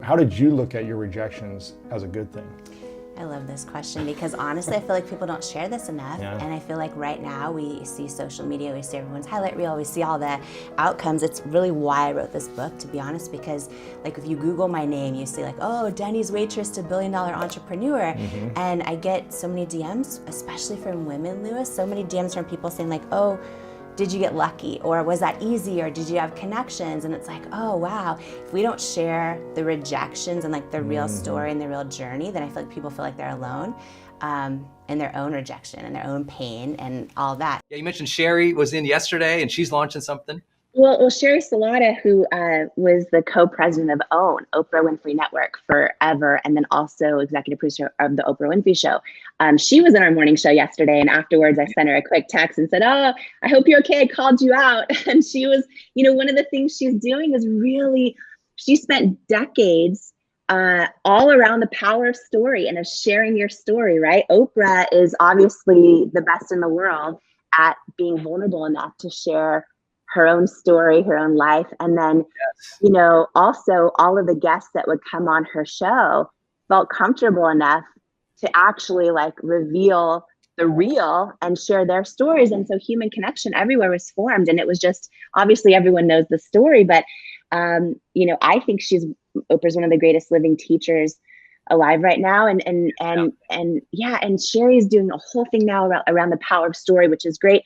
How did you look at your rejections as a good thing? I love this question because honestly, I feel like people don't share this enough. Yeah. And I feel like right now we see social media, we see everyone's highlight reel, we see all the outcomes. It's really why I wrote this book, to be honest, because like if you Google my name, you see like, oh, Denny's waitress to billion-dollar entrepreneur. And I get so many DMs, especially from women, Lewis, so many DMs from people saying like, oh, did you get lucky? Or was that easy? Or did you have connections? And it's like, oh, wow. If we don't share the rejections and like the real story and the real journey, then I feel like people feel like they're alone in their own rejection and their own pain and all that. Yeah, you mentioned Sherry was in yesterday and she's launching something. Well, Sherry Salata, who was the co-president of OWN, Oprah Winfrey Network, forever, and then also executive producer of the Oprah Winfrey Show. She was in our morning show yesterday, and afterwards I sent her a quick text and said, oh, I hope you're okay, I called you out. And she was, one of the things she's doing is really, she spent decades all around the power of story and of sharing your story, right? Oprah is obviously the best in the world at being vulnerable enough to share her own story, her own life. And then, also all of the guests that would come on her show felt comfortable enough to actually like reveal the real and share their stories. And so human connection everywhere was formed. And it was just, obviously everyone knows the story, but, I think Oprah's one of the greatest living teachers alive right now. And Sherry's doing a whole thing now around the power of story, which is great.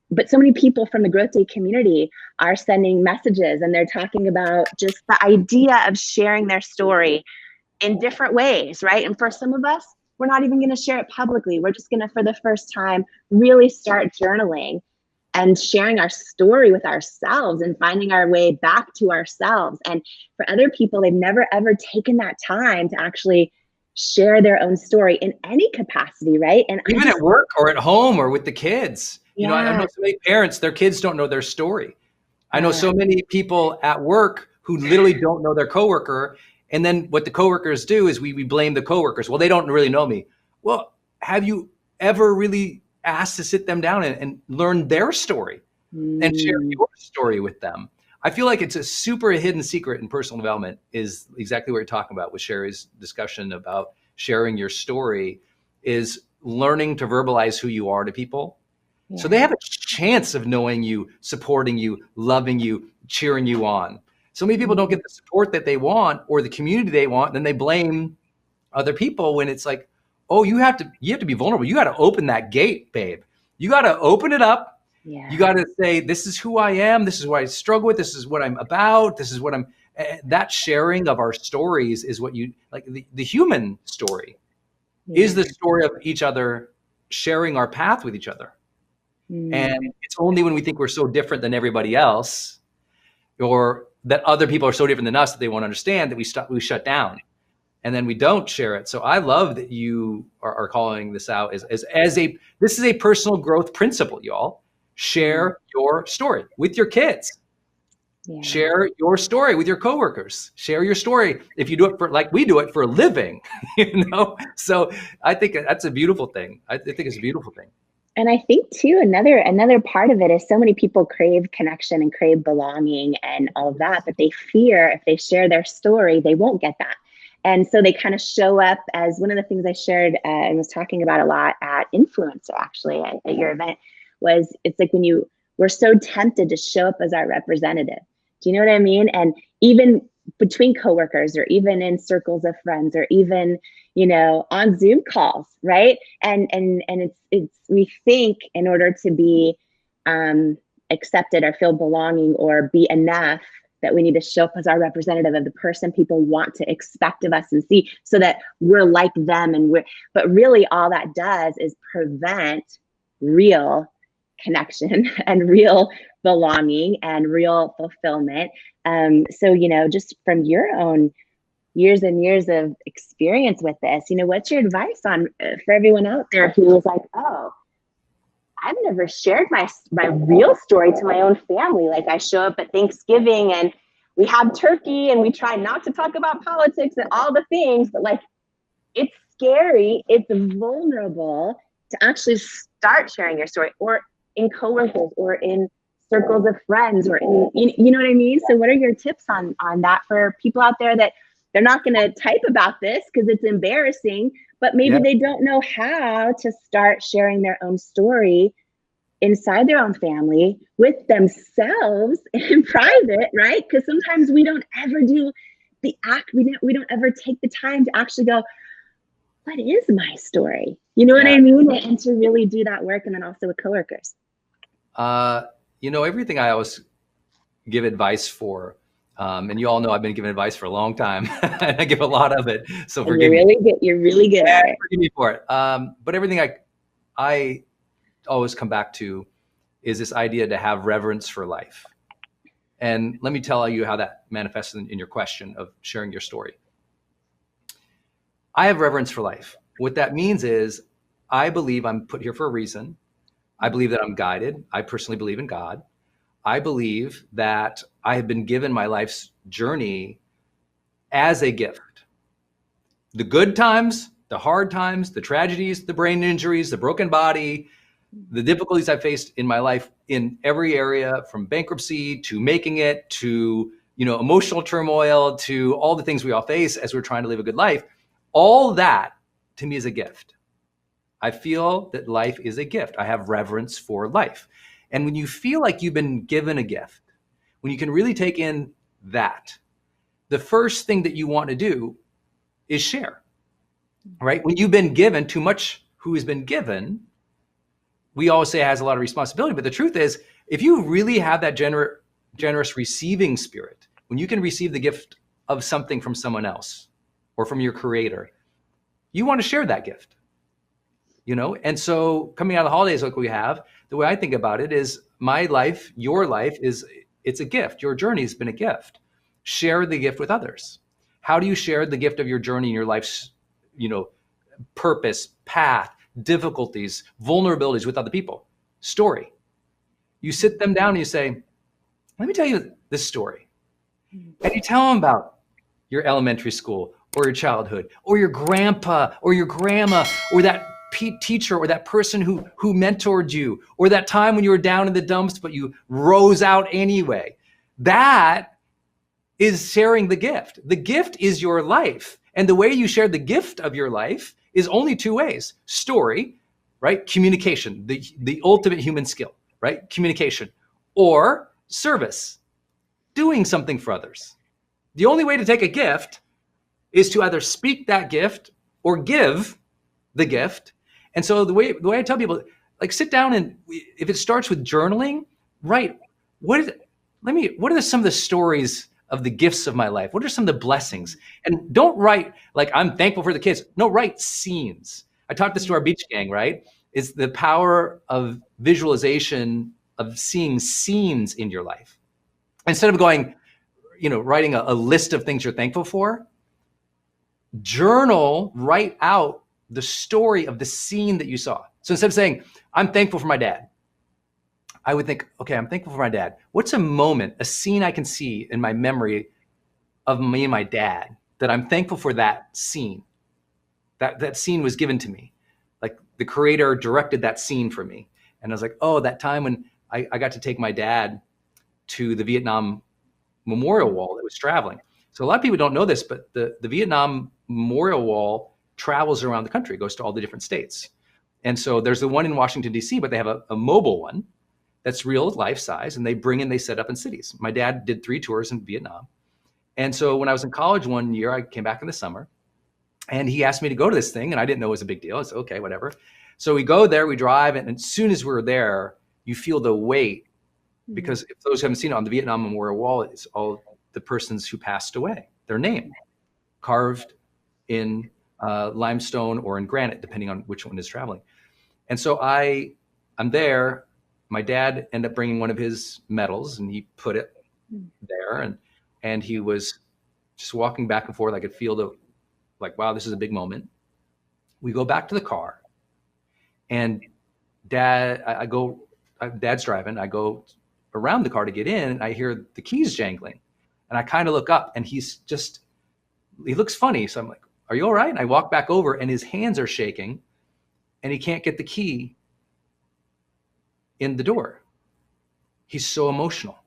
But so many people from the Growth Day community are sending messages and they're talking about just the idea of sharing their story in different ways, right? And for some of us, we're not even going to share it publicly. We're just going to, for the first time, really start journaling and sharing our story with ourselves and finding our way back to ourselves. And for other people, they've never, ever taken that time to actually share their own story in any capacity, right? And even at work or at home or with the kids. Yeah. I know so many parents, their kids don't know their story. I know so many people at work who literally don't know their coworker. And then what the coworkers do is we blame the coworkers. Well, they don't really know me. Well, have you ever really asked to sit them down and learn their story and share your story with them? I feel like it's a super hidden secret in personal development is exactly what you're talking about with Sherry's discussion about sharing your story is learning to verbalize who you are to people. Yeah. So they have a chance of knowing you, supporting you, loving you, cheering you on. So many people don't get the support that they want or the community they want, and then they blame other people when it's like, oh, you have to be vulnerable. You got to open that gate, babe. You got to open it up. Yeah. You got to say, this is who I am. This is what I struggle with. This is what I'm about. This is what I'm, that sharing of our stories is what you like. The human story is the story of each other, sharing our path with each other. And it's only when we think we're so different than everybody else or that other people are so different than us that they won't understand that we shut down and then we don't share it. So I love that you are calling this out this is a personal growth principle, y'all. Share your story with your kids. Yeah. Share your story with your coworkers. Share your story if you do it like we do it for a living, So I think that's a beautiful thing. I think it's a beautiful thing. And I think too, another part of it is so many people crave connection and crave belonging and all of that, but they fear if they share their story, they won't get that. And so they kind of show up as one of the things I shared and was talking about a lot at Influencer, actually, at your event, was it's like when we're so tempted to show up as our representative. Do you know what I mean? And even between coworkers or even in circles of friends or even, on Zoom calls, right? And it's we think in order to be accepted or feel belonging or be enough that we need to show up as our representative of the person people want to expect of us and see so that we're like them but really all that does is prevent real connection and real belonging and real fulfillment. So, just from your own years and years of experience with this, what's your advice on for everyone out there who is like, oh, I've never shared my real story to my own family. Like I show up at Thanksgiving and we have turkey and we try not to talk about politics and all the things, but like, it's scary. It's vulnerable to actually start sharing your story or in coworkers or in circles of friends or in, you know what I mean? So what are your tips on that for people out there that they're not going to type about this because it's embarrassing, but maybe they don't know how to start sharing their own story inside their own family with themselves in private, right? Because sometimes we don't ever do the act. We don't ever take the time to actually go, what is my story? You know what I mean? And to really do that work, and then also with coworkers. Everything I always give advice for, and you all know I've been giving advice for a long time, and I give a lot of it. So forgive me. You're really good at it. Forgive me for it. But everything I always come back to is this idea to have reverence for life. And let me tell you how that manifests in your question of sharing your story. I have reverence for life. What that means is I believe I'm put here for a reason. I believe that I'm guided. I personally believe in God. I believe that I have been given my life's journey as a gift. The good times, the hard times, the tragedies, the brain injuries, the broken body, the difficulties I faced in my life in every area, from bankruptcy to making it to, emotional turmoil to all the things we all face as we're trying to live a good life. All that to me is a gift. I feel that life is a gift. I have reverence for life. And when you feel like you've been given a gift, when you can really take in that, the first thing that you want to do is share, right? When you've been given too much, who has been given, we always say it has a lot of responsibility. But the truth is, if you really have that generous receiving spirit, when you can receive the gift of something from someone else or from your creator, you want to share that gift. And so coming out of the holidays like we have, the way I think about it is my life, your life it's a gift. Your journey has been a gift. Share the gift with others. How do you share the gift of your journey in your life's, purpose, path, difficulties, vulnerabilities with other people? Story. You sit them down and you say, let me tell you this story. And you tell them about your elementary school or your childhood or your grandpa or your grandma or that teacher or that person who mentored you, or that time when you were down in the dumps, but you rose out anyway. That is sharing the gift. The gift is your life. And the way you share the gift of your life is only two ways: story, right? Communication, the ultimate human skill, right? Communication, or service, doing something for others. The only way to take a gift is to either speak that gift or give the gift. And so the way I tell people, like, sit down and if it starts with journaling, write, what are some of the stories of the gifts of my life? What are some of the blessings? And don't write like, I'm thankful for the kids. No, write scenes. I taught this to our beach gang, right? It's the power of visualization, of seeing scenes in your life. Instead of going, writing a list of things you're thankful for, journal, write out the story of the scene that you saw. So instead of saying, I'm thankful for my dad, I would think, okay, I'm thankful for my dad. What's a moment, a scene I can see in my memory of me and my dad that I'm thankful for that scene? That scene was given to me. Like the creator directed that scene for me. And I was like, oh, that time when I got to take my dad to the Vietnam Memorial Wall that was traveling. So a lot of people don't know this, but the Vietnam Memorial Wall travels around the country, goes to all the different states. And so there's the one in Washington, D.C., but they have a mobile one that's real life size, and they set up in cities. My dad did 3 tours in Vietnam. And so when I was in college one year, I came back in the summer, and he asked me to go to this thing, and I didn't know it was a big deal. I said, okay, whatever. So we go there, we drive, and as soon as we're there, you feel the weight, because if those who haven't seen it, on the Vietnam Memorial Wall, it's all the persons who passed away, their name, carved in limestone or in granite, depending on which one is traveling. And so I'm there. My dad ended up bringing one of his medals, and he put it there, and he was just walking back and forth. I could feel wow, this is a big moment. We go back to the car, and Dad's driving. I go around the car to get in, and I hear the keys jangling, and I kind of look up, and he looks funny. So I'm like, are you all right? And I walk back over, and his hands are shaking, and he can't get the key in the door. He's so emotional.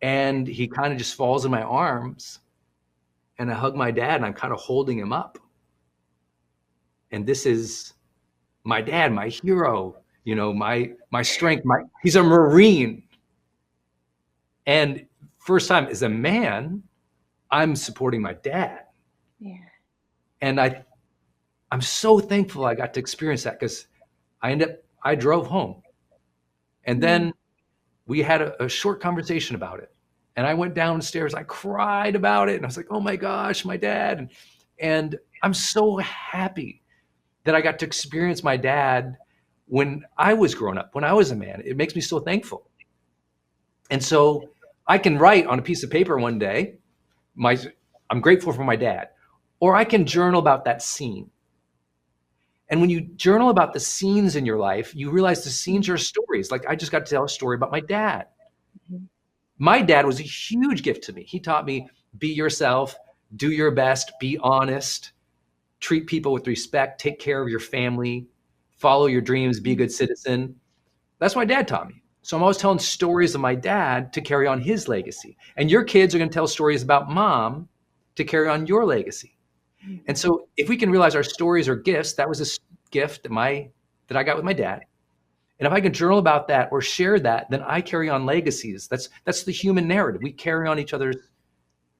And he kind of just falls in my arms, and I hug my dad, and I'm kind of holding him up. And this is my dad, my hero, my strength. He's a Marine. And first time as a man, I'm supporting my dad. Yeah. And I'm so thankful I got to experience that, because I drove home. And then we had a short conversation about it. And I went downstairs, I cried about it. And I was like, oh my gosh, my dad. And I'm so happy that I got to experience my dad when I was growing up, when I was a man. It makes me so thankful. And so I can write on a piece of paper one day, I'm grateful for my dad, or I can journal about that scene. And when you journal about the scenes in your life, you realize the scenes are stories. Like I just got to tell a story about my dad. My dad was a huge gift to me. He taught me, be yourself, do your best, be honest, treat people with respect, take care of your family, follow your dreams, be a good citizen. That's what my dad taught me. So I'm always telling stories of my dad to carry on his legacy. And your kids are going to tell stories about mom to carry on your legacy. And so if we can realize our stories are gifts, that was a gift that I got with my dad. And if I can journal about that or share that, then I carry on legacies. That's the human narrative. We carry on each other's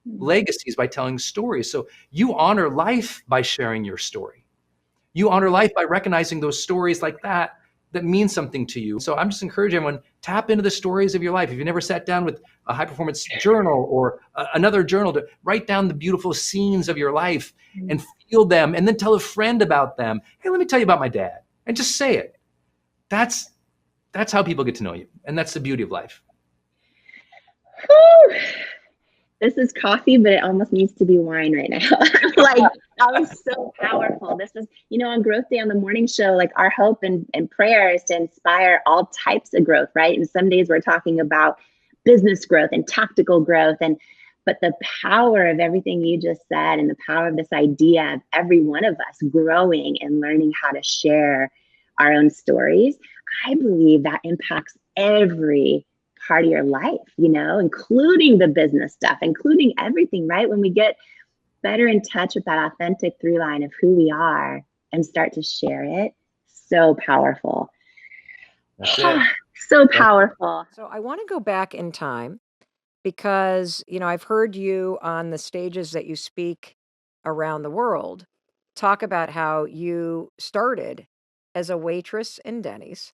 legacies by telling stories. So you honor life by sharing your story. You honor life by recognizing those stories like that mean something to you. So I'm just encouraging everyone, tap into the stories of your life. If you never sat down with a high performance journal or another journal to write down the beautiful scenes of your life and feel them, and then tell a friend about them. Hey, let me tell you about my dad, and just say it. That's how people get to know you. And that's the beauty of life. Whew. This is coffee, but it almost needs to be wine right now. Like, that was so powerful. This is, on Growth Day on the morning show, like our hope and prayer is to inspire all types of growth, right? And some days we're talking about business growth and tactical growth. But the power of everything you just said, and the power of this idea of every one of us growing and learning how to share our own stories, I believe that impacts every part of your life, including the business stuff, including everything, right? When we get better in touch with that authentic through line of who we are and start to share it, so powerful. That's it. So powerful. So I want to go back in time because, I've heard you on the stages that you speak around the world talk about how you started as a waitress in Denny's.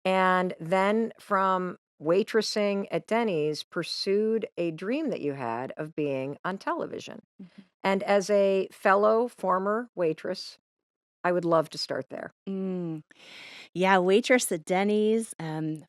And then from waitressing at Denny's, pursued a dream that you had of being on television. And as a fellow former waitress, I would love to start there. Yeah, waitress at Denny's,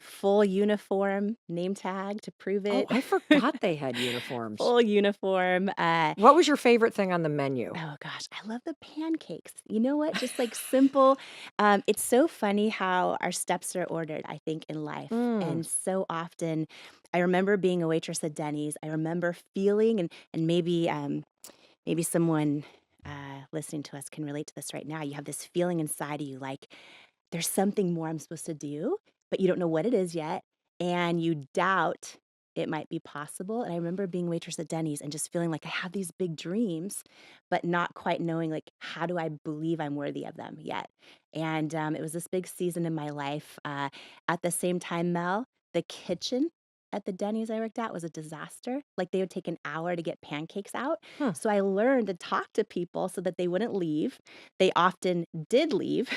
full uniform, name tag to prove Oh, it. I forgot they had uniforms. Full uniform. What was your favorite thing on the menu? Oh gosh, I love the pancakes. You know what? Just like simple. It's so funny how our steps are ordered, I think, in life. And so often, I remember being a waitress at Denny's. I remember feeling, and maybe someone listening to us can relate to this right now. You have this feeling inside of you like there's something more I'm supposed to do, but you don't know what it is yet. And you doubt it might be possible. And I remember being a waitress at Denny's and just feeling like I have these big dreams, but not quite knowing, like, how do I believe I'm worthy of them yet? And it was this big season in my life. At the same time, Mel, the kitchen at the Denny's I worked at was a disaster. Like, they would take an hour to get pancakes out. So I learned to talk to people so that they wouldn't leave. They often did leave,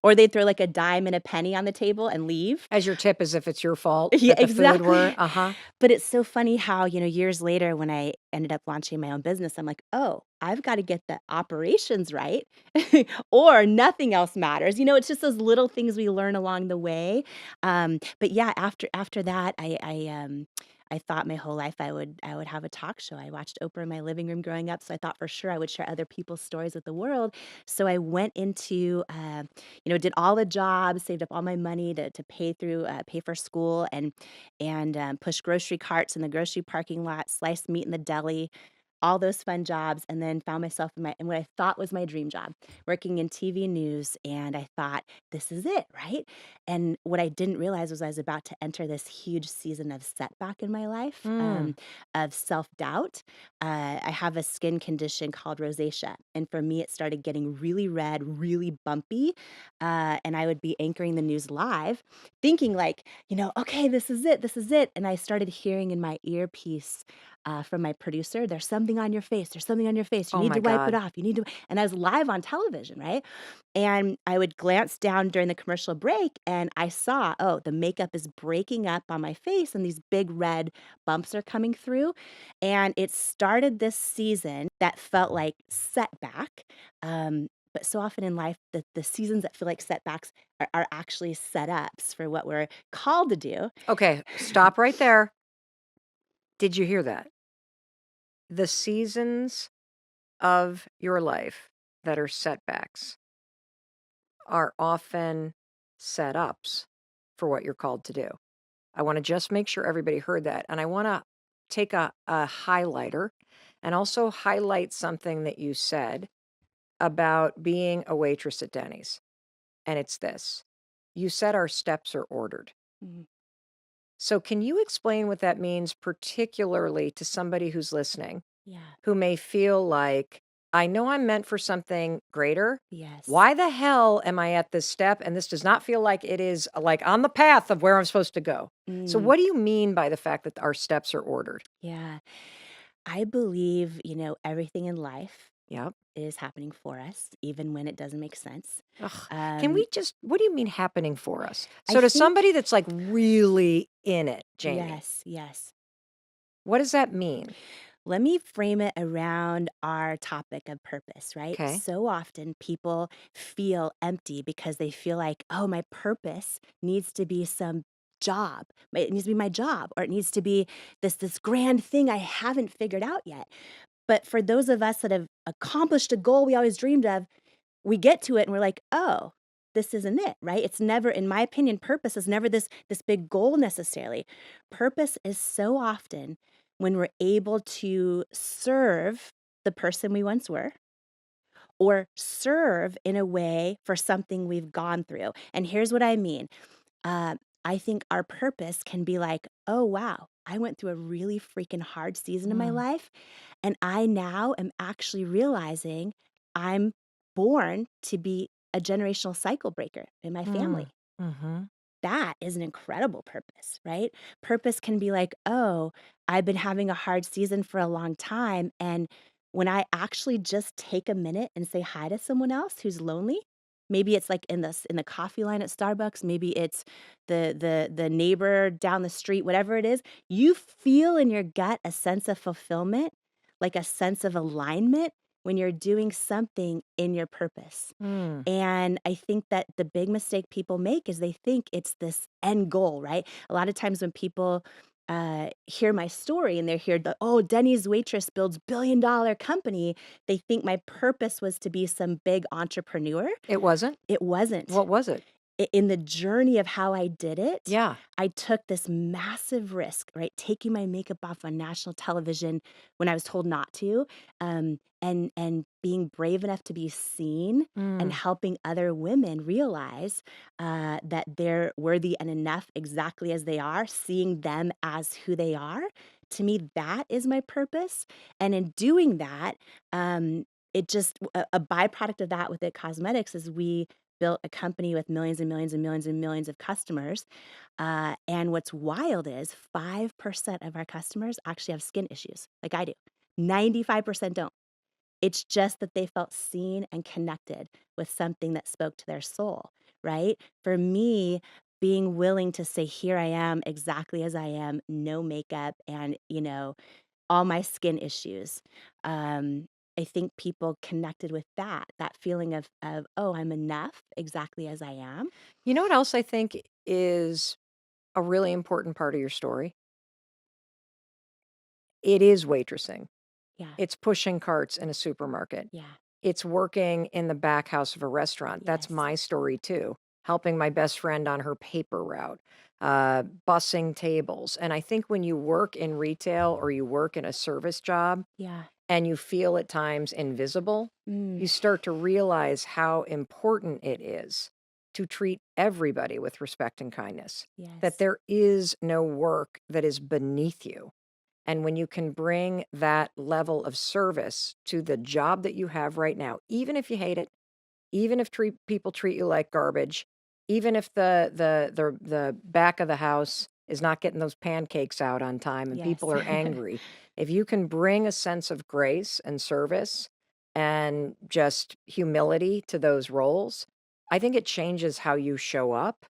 or they'd throw like a dime and a penny on the table and leave. As your tip, as if it's your fault Yeah, that the exactly. food were. But it's so funny how, years later when I ended up launching my own business, I'm like, oh, I've got to get the operations right or nothing else matters. It's just those little things we learn along the way. But yeah, after that, I thought my whole life I would have a talk show. I watched Oprah in my living room growing up, so I thought for sure I would share other people's stories with the world. So I went into, did all the jobs, saved up all my money to pay for school, and push grocery carts in the grocery parking lot, sliced meat in the deli, all those fun jobs, and then found myself in what I thought was my dream job, working in TV news. And I thought, this is it, right? And what I didn't realize was I was about to enter this huge season of setback in my life, Mm. of self doubt. I have a skin condition called rosacea. And for me, it started getting really red, really bumpy. And I would be anchoring the news live, thinking, like, okay, this is it. This is it. And I started hearing in my earpiece from my producer, there's something on your face. There's something on your face. You Oh need my to wipe it God. off. You need to. And I was live on television, right? And I would glance down during the commercial break and I saw, oh, the makeup is breaking up on my face and these big red bumps are coming through. And it started this season that felt like setback. But so often in life, the seasons that feel like setbacks are actually setups for what we're called to do. Okay, stop right there. Did you hear that? The seasons of your life that are setbacks are often setups for what you're called to do. I want to just make sure everybody heard that. And I want to take a highlighter and also highlight something that you said about being a waitress at Denny's. And it's this: you said our steps are ordered. Mhm. So, can you explain what that means, particularly to somebody who's listening, Yeah. who may feel like, I know I'm meant for something greater. Yes. Why the hell am I at this step? And this does not feel like it is like on the path of where I'm supposed to go. So, Mm, what do you mean by the fact that our steps are ordered? yeah. I believe, everything in life Yep. is happening for us, even when it doesn't make sense. Ugh. Can Um, we just, what do you mean happening for us? I So, to think, somebody that's like really in it, Jamie, yes, yes. what does that mean? Let me frame it around our topic of purpose, right? Okay. So often people feel empty because they feel like, oh, my purpose needs to be some job. It needs to be my job, or it needs to be this grand thing I haven't figured out yet. But for those of us that have accomplished a goal we always dreamed of, we get to it and we're like, oh, this isn't it, right? It's never, in my opinion, purpose is never this big goal necessarily. Purpose is so often when we're able to serve the person we once were, or serve in a way for something we've gone through. And here's what I mean. I think our purpose can be like, oh, wow, I went through a really freaking hard season in my Mm, life. And I now am actually realizing I'm born to be a generational cycle breaker in my family. mm, mm-hmm. That is an incredible purpose, right? Purpose can be like, oh, I've been having a hard season for a long time. And when I actually just take a minute and say hi to someone else who's lonely, maybe it's like in the coffee line at Starbucks, maybe it's the neighbor down the street, whatever it is, you feel in your gut a sense of fulfillment, like a sense of alignment when you're doing something in your purpose. Mm. And I think that the big mistake people make is they think it's this end goal, right? A lot of times when people hear my story and they hear the, oh, Denny's waitress builds $1 billion company, they think my purpose was to be some big entrepreneur. It wasn't? It wasn't. What was it? In the journey of how I did it, Yeah. I took this massive risk, right? Taking my makeup off on national television when I was told not to, and being brave enough to be seen, and Mm. helping other women realize that they're worthy and enough exactly as they are, seeing them as who they are. To me, that is my purpose. And in doing that, it just a byproduct of that with It Cosmetics is we built a company with millions and millions and millions and millions of customers. And what's wild is 5% of our customers actually have skin issues, like I do. 95% don't. It's just that they felt seen and connected with something that spoke to their soul, right? For me, being willing to say, here I am exactly as I am, no makeup, and, all my skin issues. I think people connected with that feeling of, oh, I'm enough exactly as I am. You know what else I think is a really important part of your story? It is waitressing. Yeah. It's pushing carts in a supermarket. Yeah. It's working in the back house of a restaurant. That's Yes. my story too. Helping my best friend on her paper route, bussing tables. And I think when you work in retail or you work in a service job, Yeah. and you feel at times invisible, you start to realize how important it is to treat everybody with respect and kindness, that Yes. there is no work that is beneath you. And when you can bring that level of service to the job that you have right now, even if you hate it, even if people treat you like garbage, even if the back of the house is not getting those pancakes out on time and Yes. people are angry, if you can bring a sense of grace and service and just humility to those roles, I think it changes how you show up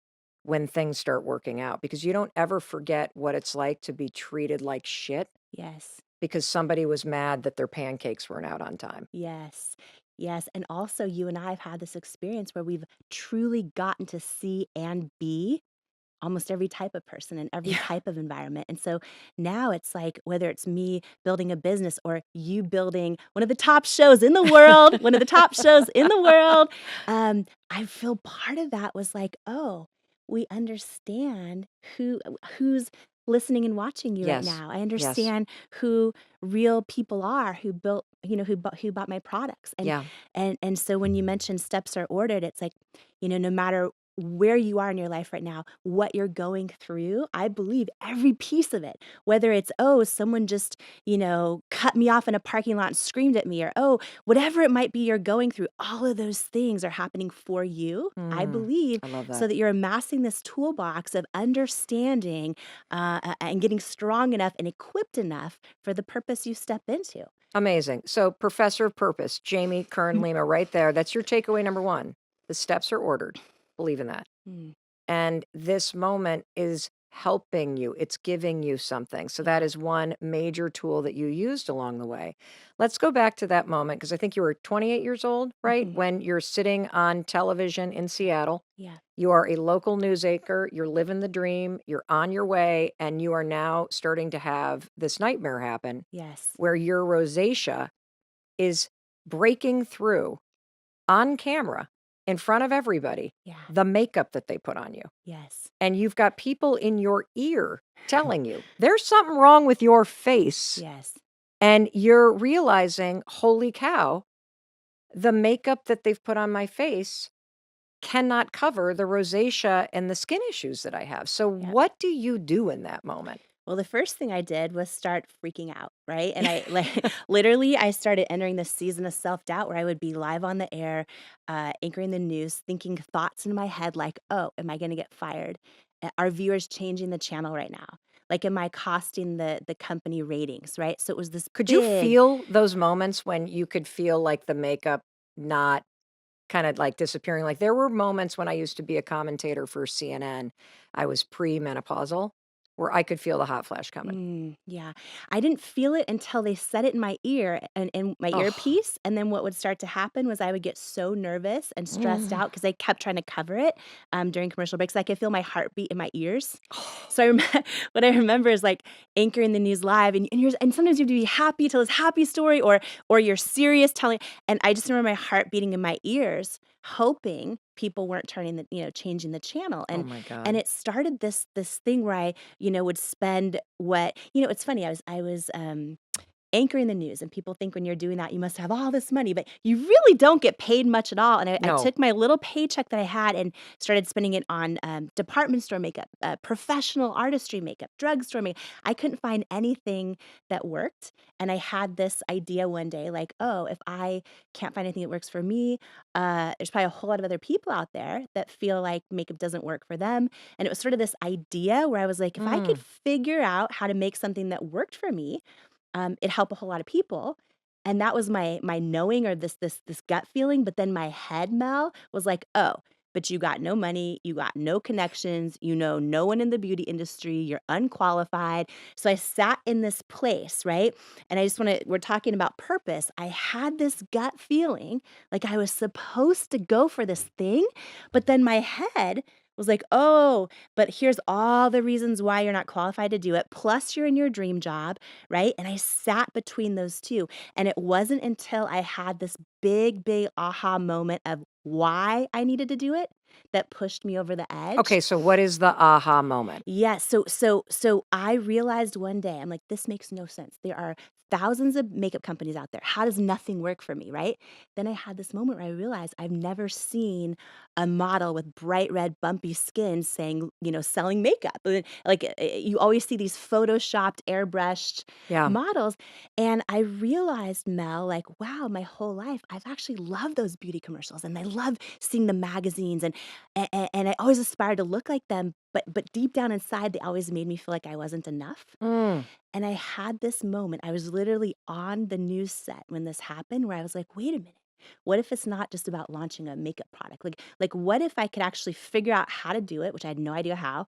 when things start working out, because you don't ever forget what it's like to be treated like shit Yes. because somebody was mad that their pancakes weren't out on time. Yes. Yes. And also, you and I have had this experience where we've truly gotten to see and be almost every type of person in every Yeah. type of environment. And so now it's like, whether it's me building a business or you building one of the top shows in the world, one of the top shows in the world, I feel part of that was like, oh, we understand who's listening and watching you right Yes. now. I Yes. understand who real people are who built, who bought my products. Yeah. And so when you mentioned steps are ordered, it's like, no matter where you are in your life right now, what you're going through, I believe every piece of it, whether it's, oh, someone just, cut me off in a parking lot and screamed at me, or, oh, whatever it might be you're going through, all of those things are happening for you, I believe, I love so that. that you're amassing this toolbox of understanding and getting strong enough and equipped enough for the purpose you step into. Amazing. So, Professor of Purpose, Jamie Kern Lima, right there. That's your takeaway number one. The steps are ordered. Believe in that. Mm, And this moment is helping you, it's giving you something. So, that is one major tool that you used along the way. Let's go back to that moment, because I think you were 28 years old, right? mhm. When you're sitting on television in Seattle. Yeah. You are a local news anchor, you're living the dream, you're on your way, and you are now starting to have this nightmare happen Yes. where your rosacea is breaking through on camera in front of everybody Yeah. the makeup that they put on you. Yes. And you've got people in your ear telling you there's something wrong with your face. Yes. And you're realizing, holy cow, the makeup that they've put on my face cannot cover the rosacea and the skin issues that I have. So, Yeah. what do you do in that moment? Well, the first thing I did was start freaking out, right? And I like literally I started entering this season of self-doubt where I would be live on the air, anchoring the news, thinking thoughts in my head like, "Oh, am I going to get fired? Are viewers changing the channel right now? Like, am I costing the company ratings?" Right? So it was this Could you big. feel those moments when you could feel like the makeup not kind of like disappearing? Like, there were moments when I used to be a commentator for CNN, I was premenopausal, where I could feel the hot flash coming. Yeah. I didn't feel it until they said it in my ear and in my Oh. earpiece. And then what would start to happen was I would get so nervous and stressed out because I kept trying to cover it during commercial breaks. I could feel my heartbeat in my ears. So what I remember is like anchoring the news live, and sometimes you have to be happy, tell this happy story, or you're serious telling. And I just remember my heart beating in my ears, hoping people weren't changing the channel. Oh And my and God. it started this thing where I would spend what it's funny, I was anchoring the news, and people think when you're doing that, you must have all this money, but you really don't get paid much at all, and I No. took my little paycheck that I had and started spending it on, department store makeup, professional artistry makeup, drugstore makeup. I couldn't find anything that worked, and I had this idea one day, like, "Oh, if I can't find anything that works for me, there's probably a whole lot of other people out there that feel like makeup doesn't work for them." And it was sort of this idea where I was like, if I could Mm. figure out how to make something that worked for me, it helped a whole lot of people. And that was my knowing, or this gut feeling. But then my head, Mel, was like, oh, but you got no money, you got no connections, no one in the beauty industry, you're unqualified. So I sat in this place, right? And we're talking about purpose. I had this gut feeling like I was supposed to go for this thing, but then my head was like, oh, but here's all the reasons why you're not qualified to do it. Plus, you're in your dream job, right? And I sat between those two. And it wasn't until I had this big, big aha moment of why I needed to do it that pushed me over the edge. Okay, so what is the aha moment? Yes. So I realized one day, I'm like, this makes no sense. There are thousands of makeup companies out there. How does nothing work for me, right? Then I had this moment where I realized I've never seen a model with bright red, bumpy skin saying, selling makeup. Like you always see these photoshopped, airbrushed Yeah. models. And I realized, Mel, like, wow, my whole life, I've actually loved those beauty commercials and I love seeing the magazines and I always aspired to look like them. But deep down inside, they always made me feel like I wasn't enough. Mm. And I had this moment. I was literally on the news set when this happened where I was like, wait a minute. What if it's not just about launching a makeup product? Like what if I could actually figure out how to do it, which I had no idea how,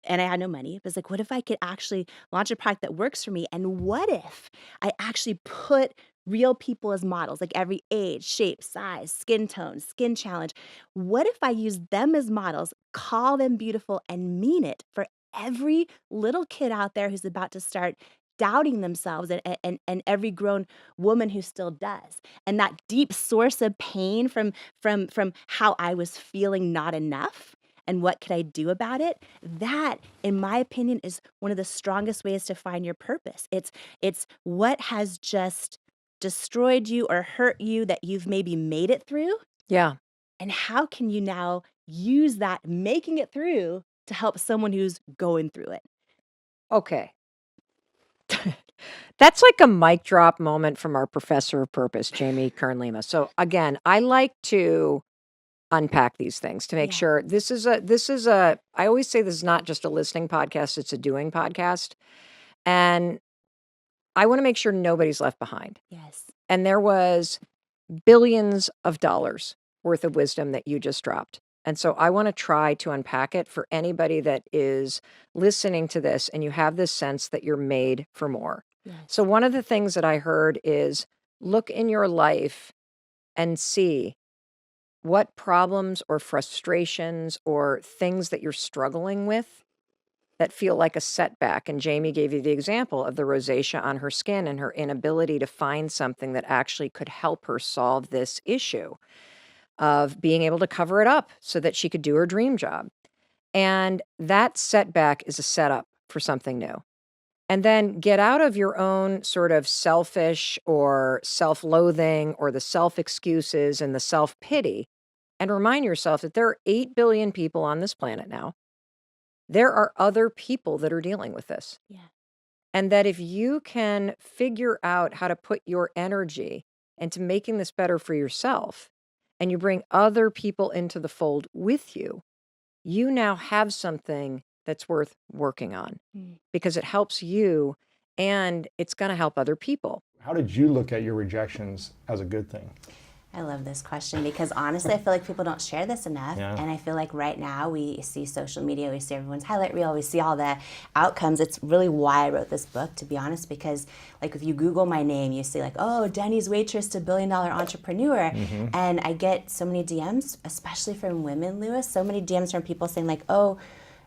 and I had no money. It was like, what if I could actually launch a product that works for me? And what if I actually put real people as models, like every age, shape, size, skin tone, skin challenge? What if I use them as models, call them beautiful, and mean it for every little kid out there who's about to start doubting themselves and every grown woman who still does, and that deep source of pain from how I was feeling not enough and what could I do about it? That, in my opinion, is one of the strongest ways to find your purpose. It's what has just destroyed you or hurt you that you've maybe made it through, Yeah. and how can you now use that making it through to help someone who's going through it? Okay. That's like a mic drop moment from our professor of purpose, Jamie Kern Lima. So again, I like to unpack these things to make Yeah. sure this is a I always say this is not just a listening podcast, it's a doing podcast. And I want to make sure nobody's left behind. Yes. And there was billions of dollars worth of wisdom that you just dropped. And so I want to try to unpack it for anybody that is listening to this and you have this sense that you're made for more. Yes. So one of the things that I heard is look in your life and see what problems or frustrations or things that you're struggling with that feel like a setback. And Jamie gave you the example of the rosacea on her skin and her inability to find something that actually could help her solve this issue of being able to cover it up so that she could do her dream job. And that setback is a setup for something new. And then get out of your own sort of selfish or self-loathing or the self-excuses and the self-pity and remind yourself that there are 8 billion people on this planet now. There are other people that are dealing with this. Yeah. And that if you can figure out how to put your energy into making this better for yourself and you bring other people into the fold with you, you now have something that's worth working on because it helps you and it's going to help other people. How did you look at your rejections as a good thing? I love this question because honestly, I feel like people don't share this enough. Yeah. And I feel like right now we see social media, we see everyone's highlight reel, we see all the outcomes. It's really why I wrote this book, to be honest, because like if you Google my name, you see like, oh, Denny's waitress to billion-dollar entrepreneur. And I get so many DMs, especially from women, Lewis, so many DMs from people saying like, oh,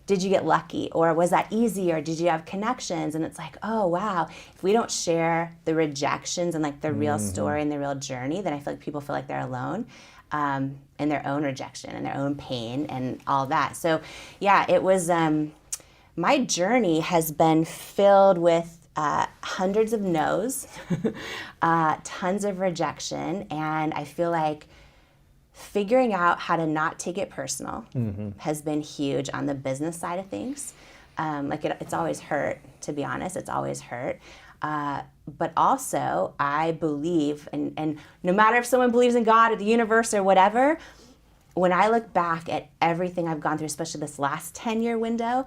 did you get lucky? Or was that easy? Or did you have connections? And it's like, oh, wow. If we don't share the rejections and like the real story and the real journey, then I feel like people feel like they're alone in their own rejection and their own pain and all that. So yeah, it was, my journey has been filled with hundreds of no's, tons of rejection. And I feel like figuring out how to not take it personal has been huge on the business side of things. It's always hurt, to be honest. It's always hurt. But also, I believe, and no matter if someone believes in God or the universe or whatever, when I look back at everything I've gone through, especially this last 10-year window,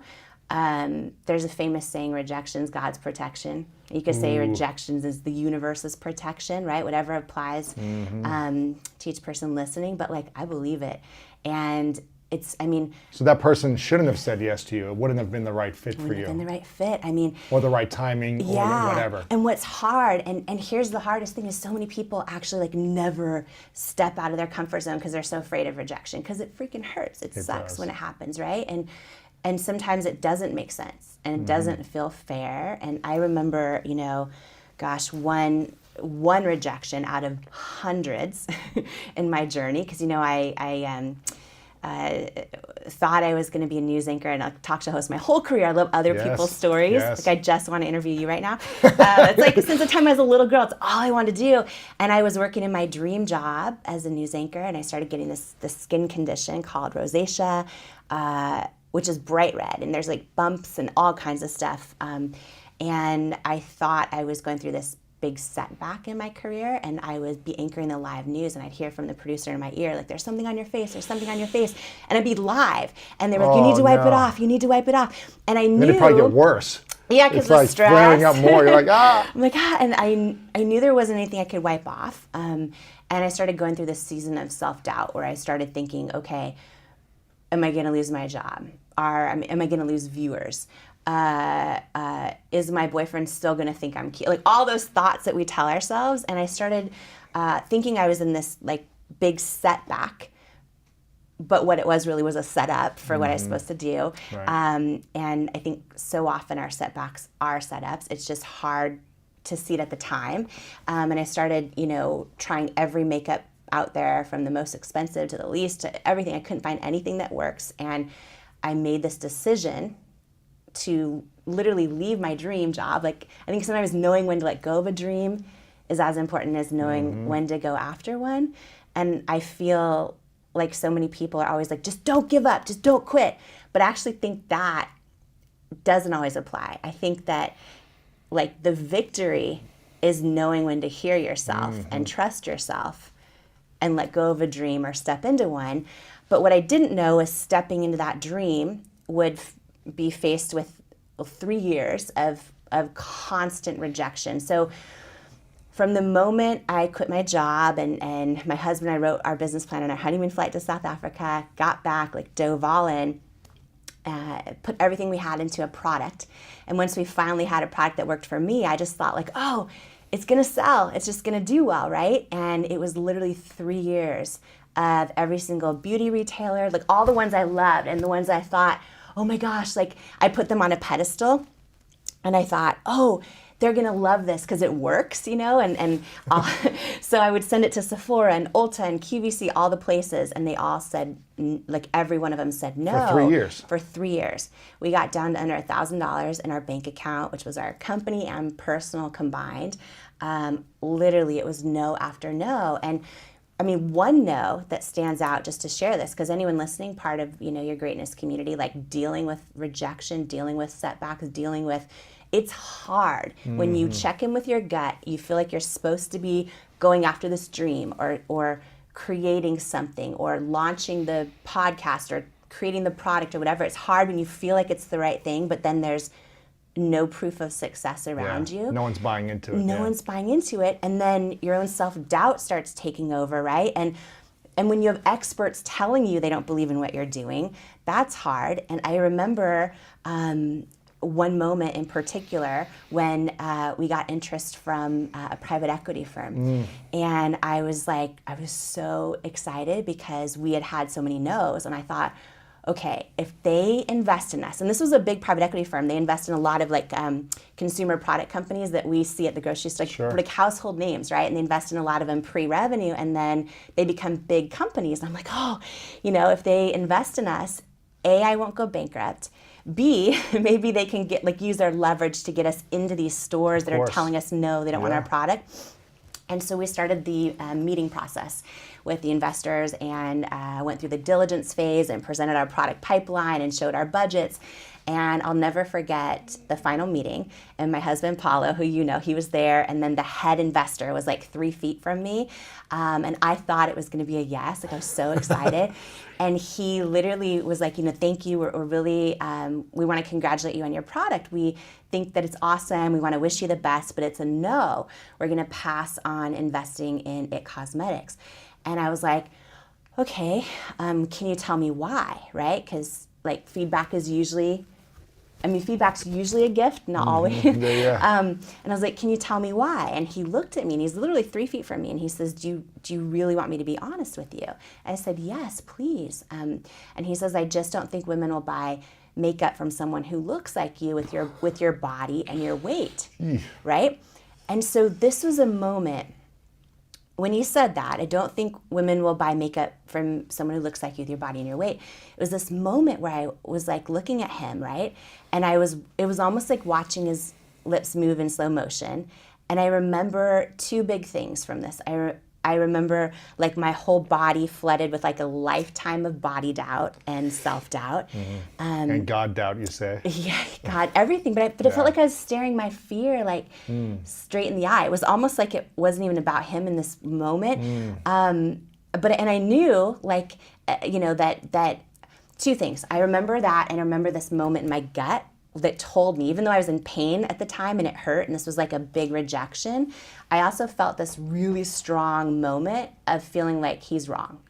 there's a famous saying, rejection's God's protection. You could say rejections is the universe's protection, right? Whatever applies to each person listening, but like, I believe it. And it's, I mean. So that person shouldn't have said yes to you. It wouldn't have been the right fit for Wouldn't you. have been the right fit. I mean. Or the right timing or whatever. And what's hard, and here's the hardest thing, is so many people actually like never step out of their comfort zone because they're so afraid of rejection, because it freaking hurts. It sucks when it happens, right? And sometimes it doesn't make sense and it doesn't feel fair. And I remember, one rejection out of hundreds in my journey, because I thought I was going to be a news anchor and a talk show host my whole career. I love other Yes, people's stories. yes. Like I just want to interview you right now. It's like since the time I was a little girl, it's all I wanted to do. And I was working in my dream job as a news anchor, and I started getting this skin condition called rosacea, which is bright red, and there's like bumps and all kinds of stuff. And I thought I was going through this big setback in my career, and I would be anchoring the live news, and I'd hear from the producer in my ear, like, there's something on your face, there's something on your face. And I'd be live, and they were like, you need to wipe it off, you need to wipe it off. And I knew. Then it probably get worse. Yeah, because it's the like stress. flaring up more. You're like, ah. I'm like, and I knew there wasn't anything I could wipe off. And I started going through this season of self-doubt where I started thinking, okay, am I going to lose my job? Or am I going to lose viewers? Is my boyfriend still going to think I'm cute? Like all those thoughts that we tell ourselves. And I started thinking I was in this like big setback, but what it was really was a setup for what I was supposed to do. Right. And I think so often our setbacks are setups. It's just hard to see it at the time. And I started, trying every makeup out there, from the most expensive to the least to everything. I couldn't find anything that works. And I made this decision to literally leave my dream job. Like, I think sometimes knowing when to let go of a dream is as important as knowing when to go after one. And I feel like so many people are always like, just don't give up, just don't quit. But I actually think that doesn't always apply. I think that like the victory is knowing when to hear yourself and trust yourself and let go of a dream or step into one. But what I didn't know is stepping into that dream would be faced with 3 years of constant rejection. So from the moment I quit my job and my husband and I wrote our business plan on our honeymoon flight to South Africa, got back, like dove all in, put everything we had into a product. And once we finally had a product that worked for me, I just thought like, oh, it's gonna sell. It's just gonna do well, right? And it was literally 3 years of every single beauty retailer, like all the ones I loved and the ones I thought, oh my gosh, like I put them on a pedestal and I thought, oh, they're gonna love this because it works, and so I would send it to Sephora and Ulta and QVC, all the places, and they all said, like every one of them said no. For 3 years. For 3 years. We got down to under $1,000 in our bank account, which was our company and personal combined. Literally, it was no after no. And I mean, one no that stands out, just to share this, because anyone listening, part of your greatness community, like dealing with rejection, dealing with setbacks, dealing with, it's hard when you check in with your gut. You feel like you're supposed to be going after this dream or creating something or launching the podcast or creating the product or whatever. It's hard when you feel like it's the right thing, but then there's no proof of success around you. No one's buying into it. No one's buying into it. And then your own self-doubt starts taking over, right? And when you have experts telling you they don't believe in what you're doing, that's hard. And I remember one moment in particular when we got interest from a private equity firm. And I was so excited because we had so many no's. And I thought, okay, if they invest in us, and this was a big private equity firm, they invest in a lot of like consumer product companies that we see at the grocery store, like household names, right? And they invest in a lot of them pre-revenue, and then they become big companies. And I'm like, oh, if they invest in us, A, I won't go bankrupt. B, maybe they can use their leverage to get us into these stores that are telling us no, they don't want our product. And so we started the meeting process with the investors and went through the diligence phase and presented our product pipeline and showed our budgets. And I'll never forget the final meeting. And my husband, Paulo, who he was there. And then the head investor was like 3 feet from me. And I thought it was going to be a yes. Like I was so excited. And he literally was like, thank you. We're really, we want to congratulate you on your product. We think that it's awesome. We want to wish you the best, but it's a no. We're going to pass on investing in IT Cosmetics. And I was like, okay, can you tell me why, right? Because feedback's usually a gift, not always. And I was like, can you tell me why? And he looked at me, and he's literally 3 feet from me, and he says, do you really want me to be honest with you? I said, yes, please. And he says, I just don't think women will buy makeup from someone who looks like you with your body and your weight, right? And so this was a moment when you said that, I don't think women will buy makeup from someone who looks like you with your body and your weight. It was this moment where I was like looking at him, right? And it was almost like watching his lips move in slow motion. And I remember two big things from this. I remember like my whole body flooded with like a lifetime of body doubt and self-doubt. And God doubt, you say? Yeah, God, everything. But it felt like I was staring my fear like straight in the eye. It was almost like it wasn't even about him in this moment. And I knew like, that two things. I remember that, and I remember this moment in my gut that told me, even though I was in pain at the time and it hurt, and this was like a big rejection, I also felt this really strong moment of feeling like he's wrong,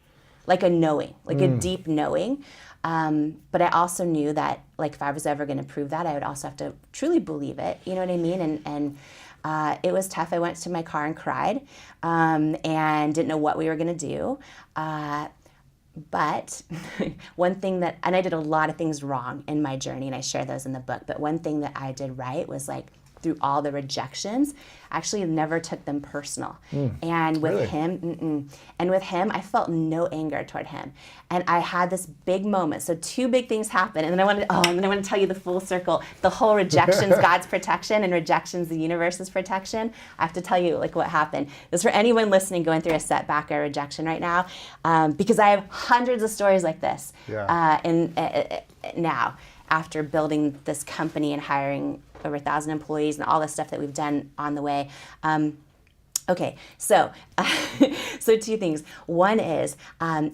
like a knowing, like a deep knowing. But I also knew that like if I was ever going to prove that, I would also have to truly believe it. You know what I mean? And it was tough. I went to my car and cried, and didn't know what we were going to do. But one thing that, and I did a lot of things wrong in my journey, and I share those in the book, but one thing that I did right was like through all the rejections, I actually never took them personal. And with Really? him, I felt no anger toward him. And I had this big moment. So two big things happened. And then I want to tell you the full circle. The whole rejection's God's protection and rejection's the universe's protection. I have to tell you like what happened. This is for anyone listening going through a setback or rejection right now, because I have hundreds of stories like this. Now, after building this company and hiring over 1,000 employees and all the stuff that we've done on the way. Okay, so two things. One is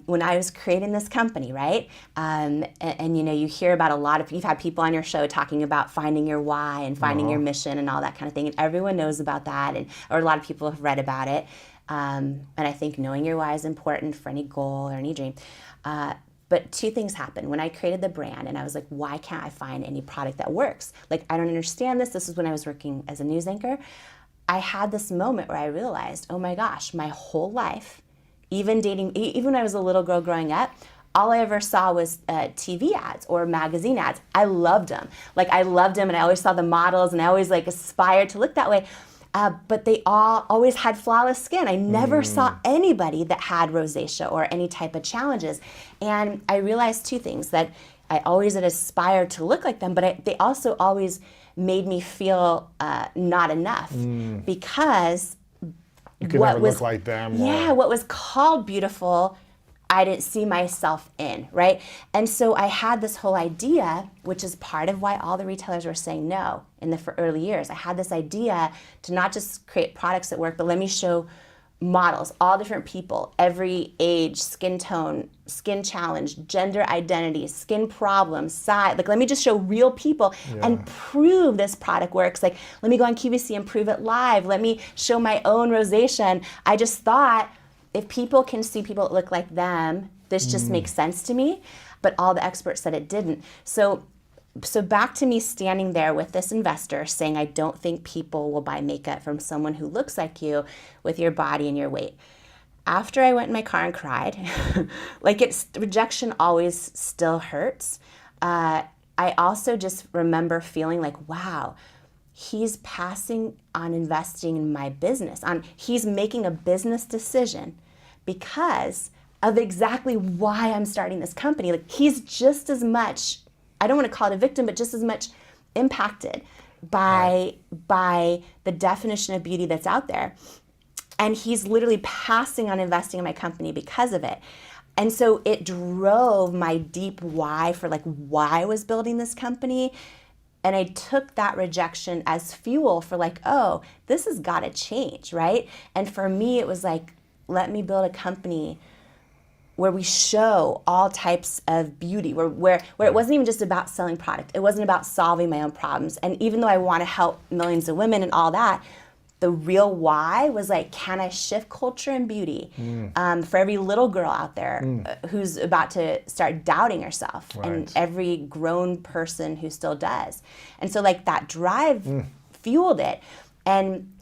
when I was creating this company, right? And you hear about a lot of, you've had people on your show talking about finding your why and finding your mission and all that kind of thing. And everyone knows about that, or a lot of people have read about it. And I think knowing your why is important for any goal or any dream. But two things happened. When I created the brand and I was like, why can't I find any product that works? Like, I don't understand this. This is when I was working as a news anchor. I had this moment where I realized, oh my gosh, my whole life, even when I was a little girl growing up, all I ever saw was TV ads or magazine ads. I loved them. Like, I loved them, and I always saw the models, and I always like aspired to look that way. But they all always had flawless skin. I never saw anybody that had rosacea or any type of challenges. And I realized two things, that I always had aspired to look like them, but they also always made me feel not enough, because You could never look like them. Yeah, what was called beautiful, I didn't see myself in, right? And so I had this whole idea, which is part of why all the retailers were saying no in the early years. I had this idea to not just create products that work, but let me show models, all different people, every age, skin tone, skin challenge, gender identity, skin problems, size. Like, let me just show real people and prove this product works. Like, let me go on QVC and prove it live. Let me show my own rosacea. And I just thought, if people can see people that look like them, this just makes sense to me. But all the experts said it didn't. So back to me standing there with this investor saying, I don't think people will buy makeup from someone who looks like you with your body and your weight. After I went in my car and cried, rejection always still hurts. I also just remember feeling like, wow, he's passing on investing in my business. He's making a business decision because of exactly why I'm starting this company. Like, he's just as much, I don't want to call it a victim, but just as much impacted by the definition of beauty that's out there. And he's literally passing on investing in my company because of it. And so it drove my deep why for like why I was building this company. And I took that rejection as fuel for like, oh, this has got to change, right? And for me, it was like, let me build a company where we show all types of beauty, where it wasn't even just about selling product. It wasn't about solving my own problems. And even though I want to help millions of women and all that, the real why was like, can I shift culture and beauty for every little girl out there who's about to start doubting herself, and every grown person who still does. And so like that drive fueled it. And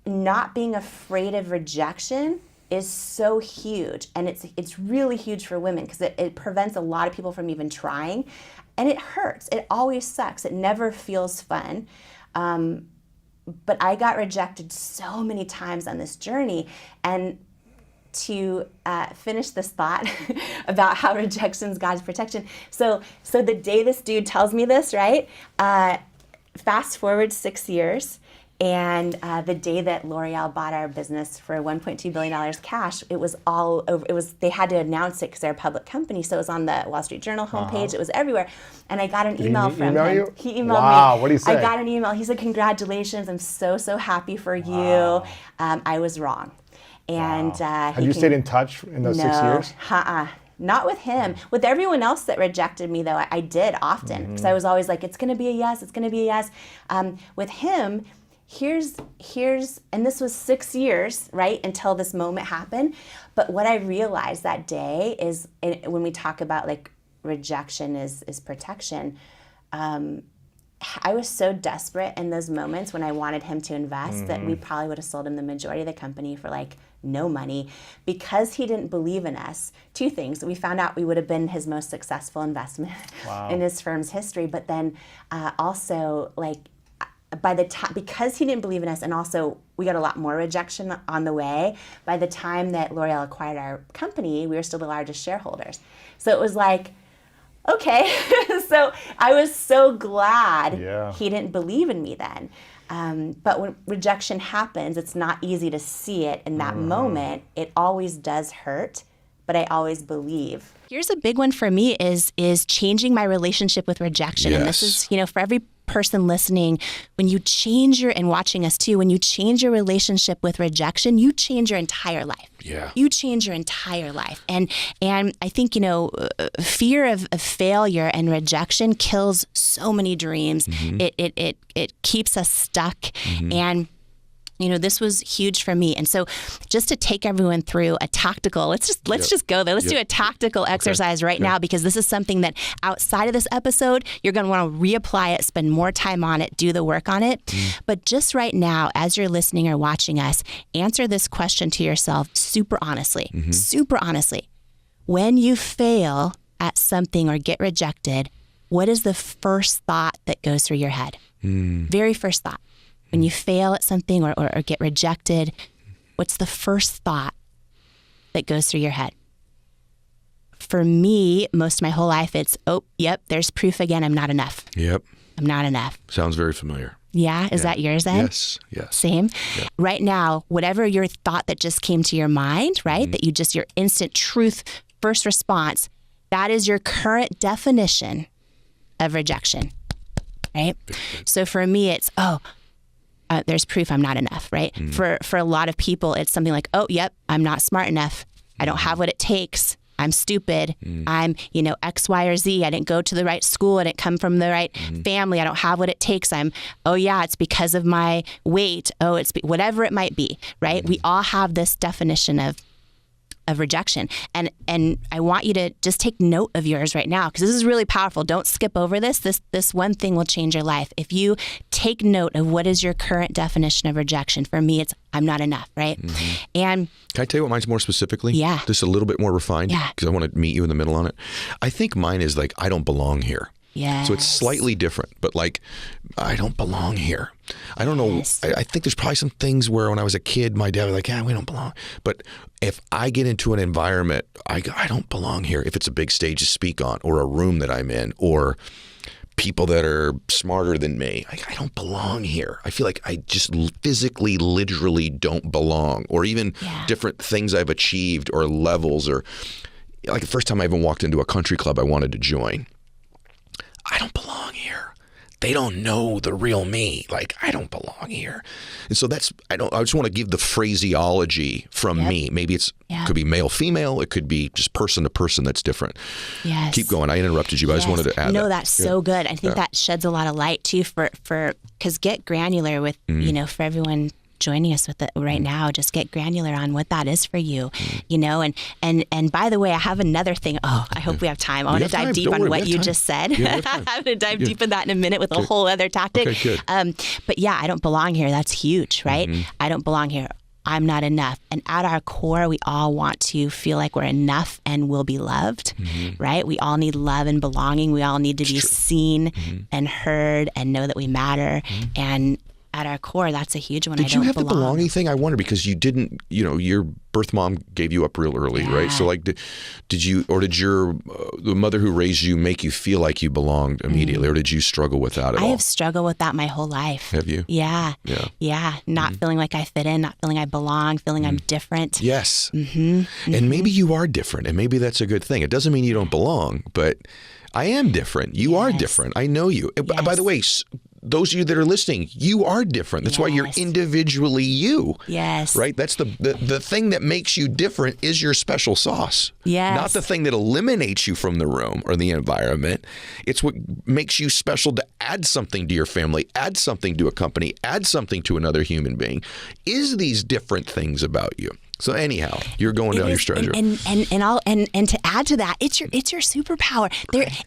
not being afraid of rejection is so huge. And it's really huge for women because it prevents a lot of people from even trying. And it hurts. It always sucks. It never feels fun. But I got rejected so many times on this journey, and to finish this thought about how rejection is God's protection. So the day this dude tells me this, right? Fast forward 6 years, and the day that L'Oreal bought our business for $1.2 billion cash, it was all over. They had to announce it because they're a public company, so it was on the Wall Street Journal homepage. It was everywhere, and I got an email from email him. you? He emailed me. Wow, what did he say? I got an email. He said, "Congratulations! I'm so happy for you. I was wrong." And Have you stayed in touch in those 6 years? Not with him. With everyone else that rejected me, though, I did often, because I was always like, "It's going to be a yes. It's going to be a yes." With him, here's, and this was 6 years, right, until this moment happened. But what I realized that day is, when we talk about like rejection is protection. I was so desperate in those moments when I wanted him to invest that we probably would have sold him the majority of the company for like no money, because he didn't believe in us. Two things: we found out we would have been his most successful investment in his firm's history, but then also like by the time, because he didn't believe in us, and also we got a lot more rejection on the way, by the time that L'Oreal acquired our company, we were still the largest shareholders. So it was like, okay. So I was so glad he didn't believe in me then. But when rejection happens, it's not easy to see it in that moment. It always does hurt, but I always believe. Here's a big one for me is changing my relationship with rejection. And this is, for every person listening, when you change and watching us too, when you change your relationship with rejection, you change your entire life. Yeah. You change your entire life. And I think, fear of failure and rejection kills so many dreams. It keeps us stuck. And this was huge for me. And so just to take everyone through a tactical, let's just go there. Let's do a tactical exercise right now, because this is something that outside of this episode, you're going to want to reapply it, spend more time on it, do the work on it. But just right now, as you're listening or watching us, answer this question to yourself super honestly. When you fail at something or get rejected, what is the first thought that goes through your head? Very first thought. When you fail at something or get rejected, what's the first thought that goes through your head? For me, most of my whole life, it's, there's proof again, I'm not enough. Yep. I'm not enough. Sounds very familiar. Yeah? Is that yours then? Yes. Same? Yep. Right now, whatever your thought that just came to your mind, right? That your instant truth first response, that is your current definition of rejection, right? So for me, it's, there's proof I'm not enough, right? For a lot of people, it's something like, I'm not smart enough. I don't have what it takes. I'm stupid. I'm, X, Y, or Z. I didn't go to the right school. I didn't come from the right family. I don't have what it takes. It's because of my weight. Whatever it might be, right? We all have this definition of rejection. And I want you to just take note of yours right now, because this is really powerful. Don't skip over this. This one thing will change your life. If you take note of what is your current definition of rejection, for me, it's I'm not enough, right? And can I tell you what mine's more specifically? Yeah. Just a little bit more refined? Yeah. Because I want to meet you in the middle on it. I think mine is like, I don't belong here. Yes. So it's slightly different, but like, I don't belong here. I don't know. I think there's probably some things where when I was a kid, my dad was like, we don't belong. But if I get into an environment, I don't belong here. If it's a big stage to speak on, or a room that I'm in, or people that are smarter than me, I don't belong here. I feel like I just physically, literally don't belong. Or even different things I've achieved, or levels, or like the first time I even walked into a country club I wanted to join. I don't belong here. They don't know the real me. Like, I don't belong here. And so I just want to give the phraseology from me. Maybe could be male, female. It could be just person to person that's different. Yes. Keep going. I interrupted you, but I just wanted to add that. No, that's so good. I think that sheds a lot of light too because get granular with, for everyone joining us with it right now, just get granular on what that is for you, and by the way, I have another thing. I hope we have time. I want to dive deep on what you just said. I'm going to dive deep in that in a minute with a whole other tactic. Okay, good. But I don't belong here. That's huge, right? I don't belong here. I'm not enough. And at our core, we all want to feel like we're enough and will be loved, right? We all need love and belonging. We all need to be seen and heard and know that we matter. And at our core, that's a huge one. Did I don't you have belong. the belonging thing? I wonder, because you didn't, your birth mom gave you up real early, right? So like, did your the mother who raised you make you feel like you belonged immediately, or did you struggle with that at all? I have struggled with that my whole life. Have you? Yeah. Not feeling like I fit in, not feeling I belong, feeling I'm different. Yes. And maybe you are different, and maybe that's a good thing. It doesn't mean you don't belong, but I am different. You are different. I know you. By the way, those of you that are listening, you are different. That's why you're individually you. Yes. Right? That's the thing that makes you different is your special sauce. Yes. Not the thing that eliminates you from the room or the environment. It's what makes you special to add something to your family, add something to a company, add something to another human being. Is these different things about you? So anyhow, you're going down your treasure. And to add to that, it's your superpower.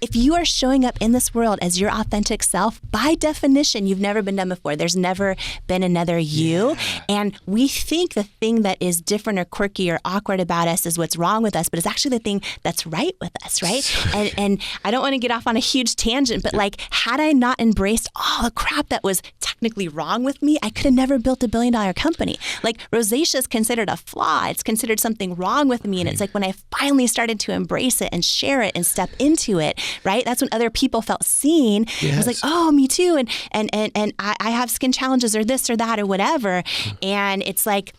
If you are showing up in this world as your authentic self, by definition, you've never been done before. There's never been another you. And we think the thing that is different or quirky or awkward about us is what's wrong with us, but it's actually the thing that's right with us, right? and I don't want to get off on a huge tangent, but like, had I not embraced all the crap that was technically wrong with me, I could have never built $1 billion company. Like, rosacea is considered a flaw. It's considered something wrong with me. And it's like when I finally started to embrace it and share it and step into it, right? That's when other people felt seen. I was like, oh, me too. And I have skin challenges or this or that or whatever. And it's like,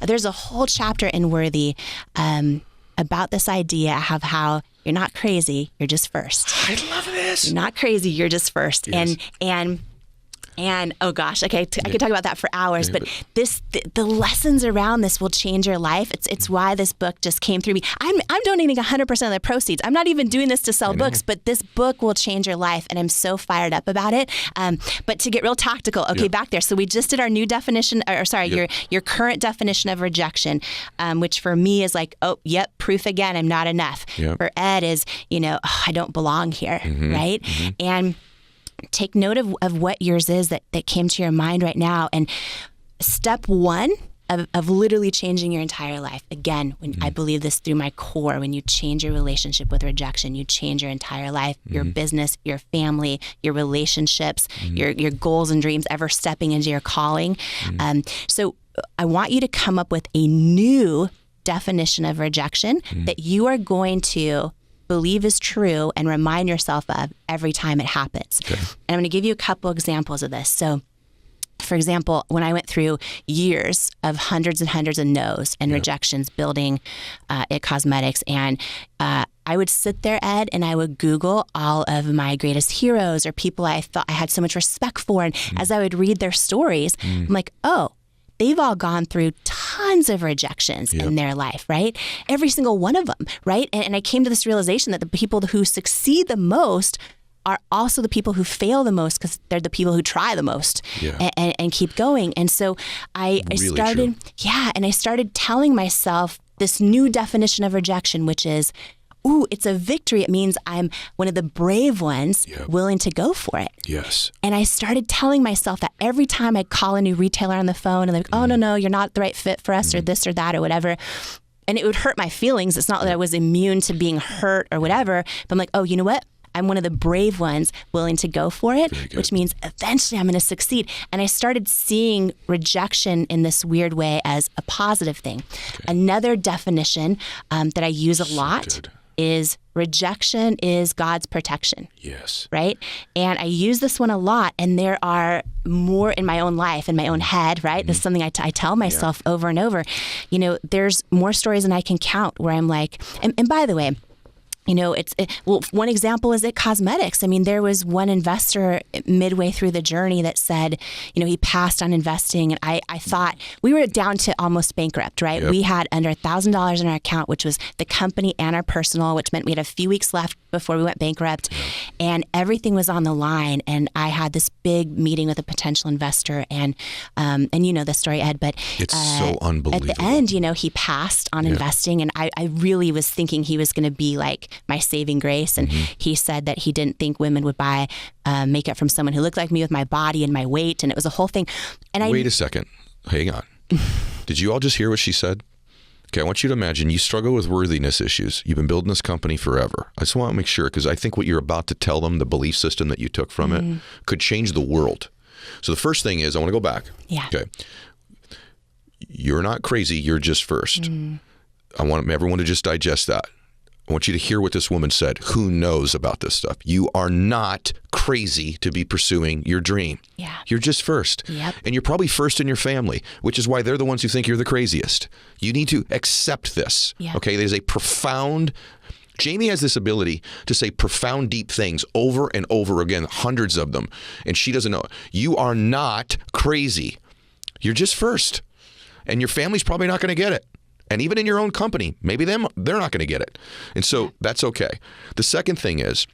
there's a whole chapter in Worthy about this idea of how you're not crazy, you're just first. I love this. You're not crazy, you're just first. Yes. And oh gosh, okay, I could talk about that for hours, but the lessons around this will change your life. It's why this book just came through me. I'm donating 100% of the proceeds. I'm not even doing this to sell books, but this book will change your life, and I'm so fired up about it. But to get real tactical, back there. So we just did our new definition, your current definition of rejection, which for me is like, proof again, I'm not enough. For Ed is, I don't belong here, right? And take note of what yours is that came to your mind right now. And step one of literally changing your entire life. Again, when I believe this through my core, when you change your relationship with rejection, you change your entire life, your business, your family, your relationships, your goals and dreams, ever stepping into your calling. So I want you to come up with a new definition of rejection that you are going to believe is true and remind yourself of every time it happens. And I'm going to give you a couple examples of this. So, for example, when I went through years of hundreds and hundreds of no's and rejections building It Cosmetics, and I would sit there, Ed, and I would Google all of my greatest heroes or people I thought I had so much respect for. And as I would read their stories, I'm like, oh, they've all gone through tons of rejections in their life, right? Every single one of them, right? And I came to this realization that the people who succeed the most are also the people who fail the most, because they're the people who try the most and keep going. And so I started telling myself this new definition of rejection, which is, ooh, it's a victory. It means I'm one of the brave ones willing to go for it. Yes. And I started telling myself that every time I'd call a new retailer on the phone and they're like, oh, no, you're not the right fit for us or this or that or whatever. And it would hurt my feelings. It's not that I was immune to being hurt or whatever, but I'm like, oh, you know what? I'm one of the brave ones willing to go for it, which means eventually I'm going to succeed. And I started seeing rejection in this weird way as a positive thing. Another definition that I use a lot is rejection is God's protection. Yes. Right? And I use this one a lot, and there are more in my own life, in my own head, right? This is something I tell myself over and over. There's more stories than I can count where I'm like, and by the way, one example is It Cosmetics. I mean, there was one investor midway through the journey that said, he passed on investing. And I thought we were down to almost bankrupt, right? We had under $1,000 in our account, which was the company and our personal, which meant we had a few weeks left before we went bankrupt, and everything was on the line. And I had this big meeting with a potential investor, and you know the story, Ed, but it's so unbelievable. At the end, he passed on investing, and I really was thinking he was going to be like my saving grace. And he said that he didn't think women would buy makeup from someone who looked like me with my body and my weight, and it was a whole thing. And wait a second, hang on. Did you all just hear what she said? Okay, I want you to imagine you struggle with worthiness issues. You've been building this company forever. I just want to make sure, because I think what you're about to tell them, the belief system that you took from it, could change the world. So the first thing is, I want to go back. Yeah. Okay. You're not crazy. You're just first. I want everyone to just digest that. I want you to hear what this woman said. Who knows about this stuff? You are not crazy to be pursuing your dream. Yeah. You're just first. Yep. And you're probably first in your family, which is why they're the ones who think you're the craziest. You need to accept this. Yeah. Okay? There's a profound... Jamie has this ability to say profound, deep things over and over again, hundreds of them, and she doesn't know. You are not crazy. You're just first. And your family's probably not going to get it. And even in your own company, maybe they're not going to get it. And so that's okay. The second thing is,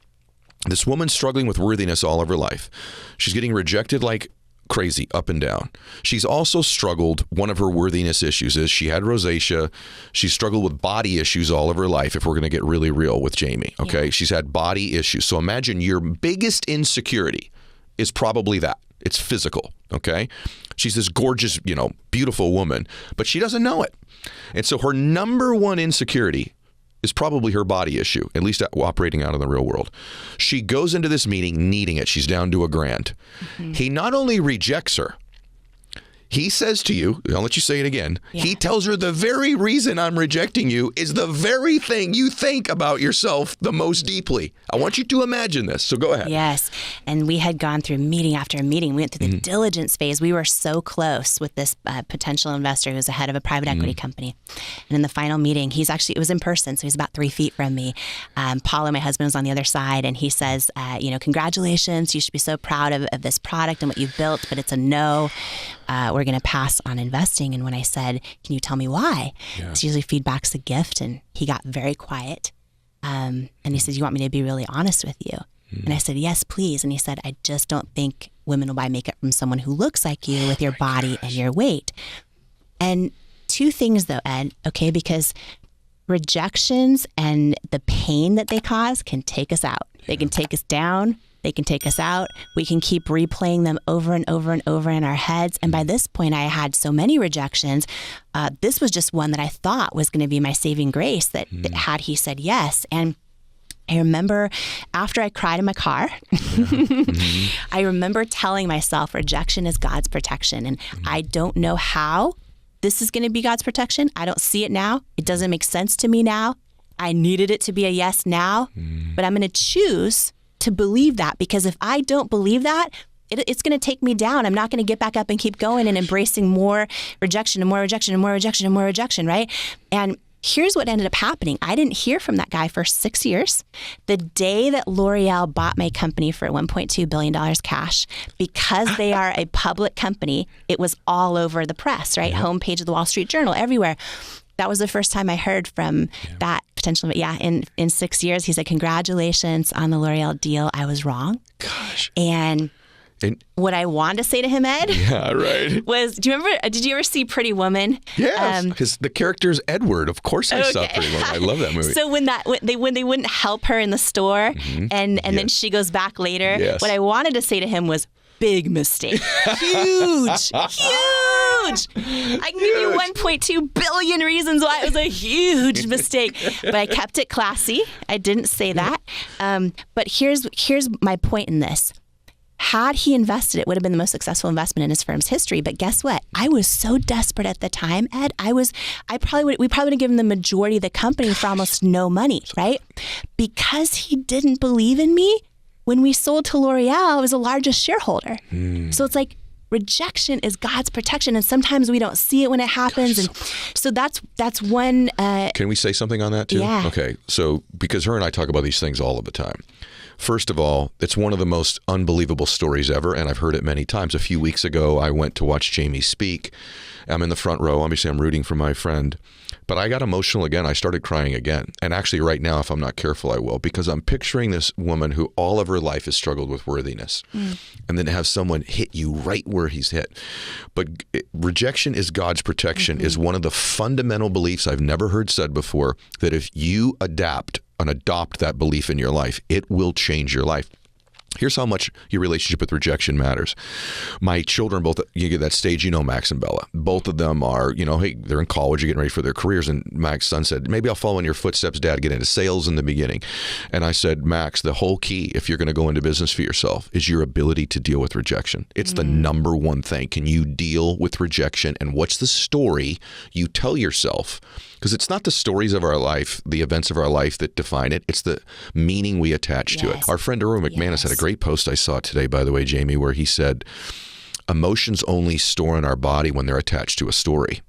this woman's struggling with worthiness all of her life. She's getting rejected like crazy, up and down. She's also struggled. One of her worthiness issues is she had rosacea. She struggled with body issues all of her life, if we're going to get really real with Jamie. Okay. Yeah. She's had body issues. So imagine your biggest insecurity is probably that. It's physical. Okay. She's this gorgeous, beautiful woman, but she doesn't know it. And so her number one insecurity is probably her body issue, at least operating out in the real world. She goes into this meeting needing it. She's down to $1,000. He not only rejects her, he says to you, I'll let you say it again. Yeah. He tells her the very reason I'm rejecting you is the very thing you think about yourself the most deeply. I want you to imagine this. So go ahead. Yes. And we had gone through meeting after meeting. We went through the diligence phase. We were so close with this potential investor who was the head of a private equity company. And in the final meeting, it was in person. So he's about 3 feet from me. Paula, my husband, was on the other side. And he says, congratulations. You should be so proud of this product and what you've built, but it's a no. We're going to pass on investing. And when I said, can you tell me why? Yeah. It's usually feedback's a gift. And he got very quiet. And he says, you want me to be really honest with you? And I said, yes, please. And he said, I just don't think women will buy makeup from someone who looks like you with your body and your weight. And 2 things though, Ed, okay, because rejections and the pain that they cause can take us out. They can take us down. They can take us out. We can keep replaying them over and over and over in our heads. And by this point, I had so many rejections. This was just one that I thought was going to be my saving grace, that had he said yes. And I remember after I cried in my car, I remember telling myself rejection is God's protection. And I don't know how this is going to be God's protection. I don't see it now. It doesn't make sense to me now. I needed it to be a yes now, but I'm going to choose to believe that, because if I don't believe that, it's going to take me down. I'm not going to get back up and keep going and embracing more rejection and more rejection and more rejection and more rejection, right? And here's what ended up happening. I didn't hear from that guy for 6 years. The day that L'Oreal bought my company for $1.2 billion cash, because they are a public company, it was all over the press, right? Homepage of the Wall Street Journal, everywhere. That was the first time I heard from that potential. Yeah, in 6 years, he said, congratulations on the L'Oreal deal. I was wrong. Gosh. And what I wanted to say to him, Ed, was, did you ever see Pretty Woman? Yes, the character's Edward. Of course I saw Pretty Woman. I love that movie. So when they wouldn't help her in the store, and then she goes back later, what I wanted to say to him was, big mistake. Huge. I can give you 1.2 billion reasons why it was a huge mistake, but I kept it classy. I didn't say that. But here's my point in this. Had he invested, it would have been the most successful investment in his firm's history. But guess what? I was so desperate at the time, Ed. We probably would have given the majority of the company for almost no money, right? Because he didn't believe in me. When we sold to L'Oreal, I was the largest shareholder. So it's like, rejection is God's protection, and sometimes we don't see it when it happens. And so that's one. Can we say something on that too? Yeah. Okay. So because her and I talk about these things all of the time. First of all, it's one of the most unbelievable stories ever, and I've heard it many times. A few weeks ago, I went to watch Jamie speak. I'm in the front row. Obviously, I'm rooting for my friend. But I got emotional again. I started crying again. And actually right now, if I'm not careful, I will, because I'm picturing this woman who all of her life has struggled with worthiness. And then to have someone hit you right where he's hit. But rejection is God's protection is one of the fundamental beliefs I've never heard said before, that if you adapt and adopt that belief in your life, it will change your life. Here's how much your relationship with rejection matters. My children both, you get that stage, Max and Bella. Both of them are, hey, they're in college, you're getting ready for their careers. And Max's son said, maybe I'll follow in your footsteps, Dad, get into sales in the beginning. And I said, Max, the whole key, if you're going to go into business for yourself, is your ability to deal with rejection. It's the number one thing. Can you deal with rejection? And what's the story you tell yourself? Because it's not the stories of our life, the events of our life that define it. It's the meaning we attach to it. Our friend Earl McManus had a great post I saw today, by the way, Jamie, where he said, emotions only store in our body when they're attached to a story.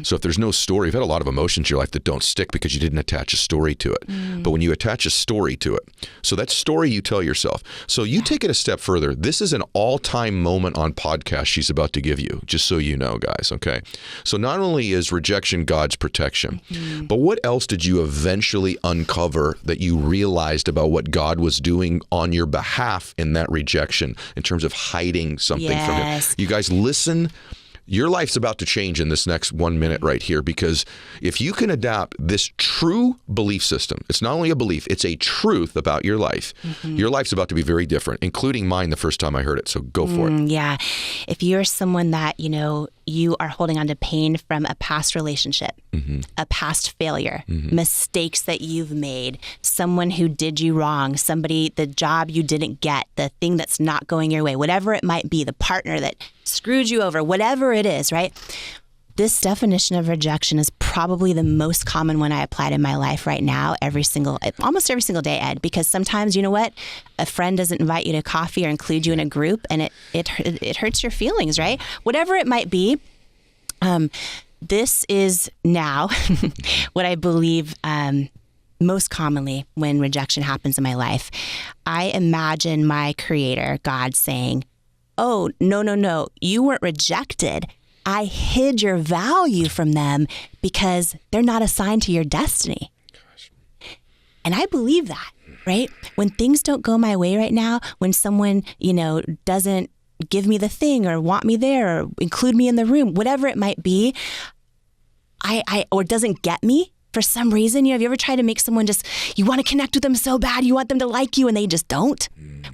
So if there's no story, you've had a lot of emotions in your life that don't stick because you didn't attach a story to it. But when you attach a story to it, so that story you tell yourself. So you take it a step further. This is an all-time moment on podcast she's about to give you, just so you know, guys, okay? So not only is rejection God's protection, but what else did you eventually uncover that you realized about what God was doing on your behalf in that rejection in terms of hiding something from Him? You guys, listen. Your life's about to change in this next 1 minute right here, because if you can adapt this true belief system, it's not only a belief, it's a truth about your life. Your life's about to be very different, including mine the first time I heard it. So go for it. Yeah. If you're someone that, you are holding on to pain from a past relationship, a past failure, mistakes that you've made, someone who did you wrong, the job you didn't get, the thing that's not going your way, whatever it might be, the partner that screwed you over, whatever it is, right? This definition of rejection is probably the most common one I apply to my life right now, almost every single day, Ed, because sometimes, you know what? A friend doesn't invite you to coffee or include you in a group, and it hurts your feelings, right? Whatever it might be. This is now what I believe most commonly when rejection happens in my life. I imagine my Creator, God, saying, oh, no, you weren't rejected. I hid your value from them because they're not assigned to your destiny. And I believe that, right? When things don't go my way right now, when someone, doesn't give me the thing or want me there or include me in the room, whatever it might be, or doesn't get me for some reason. Have you ever tried to make someone you want to connect with them so bad, you want them to like you and they just don't?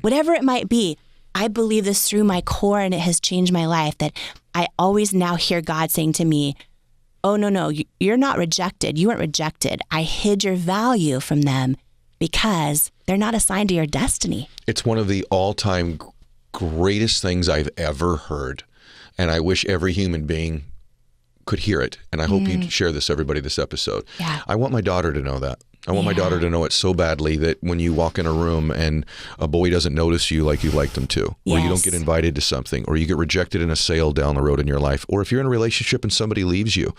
Whatever it might be, I believe this through my core, and it has changed my life, that I always now hear God saying to me, oh, no, you're not rejected. You weren't rejected. I hid your value from them because they're not assigned to your destiny. It's one of the all-time greatest things I've ever heard. And I wish every human being could hear it. And I hope you'd share this, everybody, this episode. Yeah. I want my daughter to know that. I want my daughter to know it so badly that when you walk in a room and a boy doesn't notice you like you'd like them to, or you don't get invited to something, or you get rejected in a sale down the road in your life, or if you're in a relationship and somebody leaves you,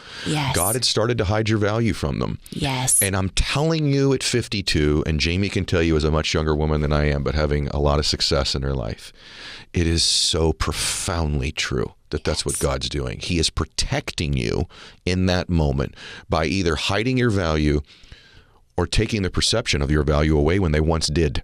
God had started to hide your value from them. Yes. And I'm telling you at 52, and Jamie can tell you as a much younger woman than I am, but having a lot of success in her life, it is so profoundly true that that's what God's doing. He is protecting you in that moment by either hiding your value or taking the perception of your value away when they once did.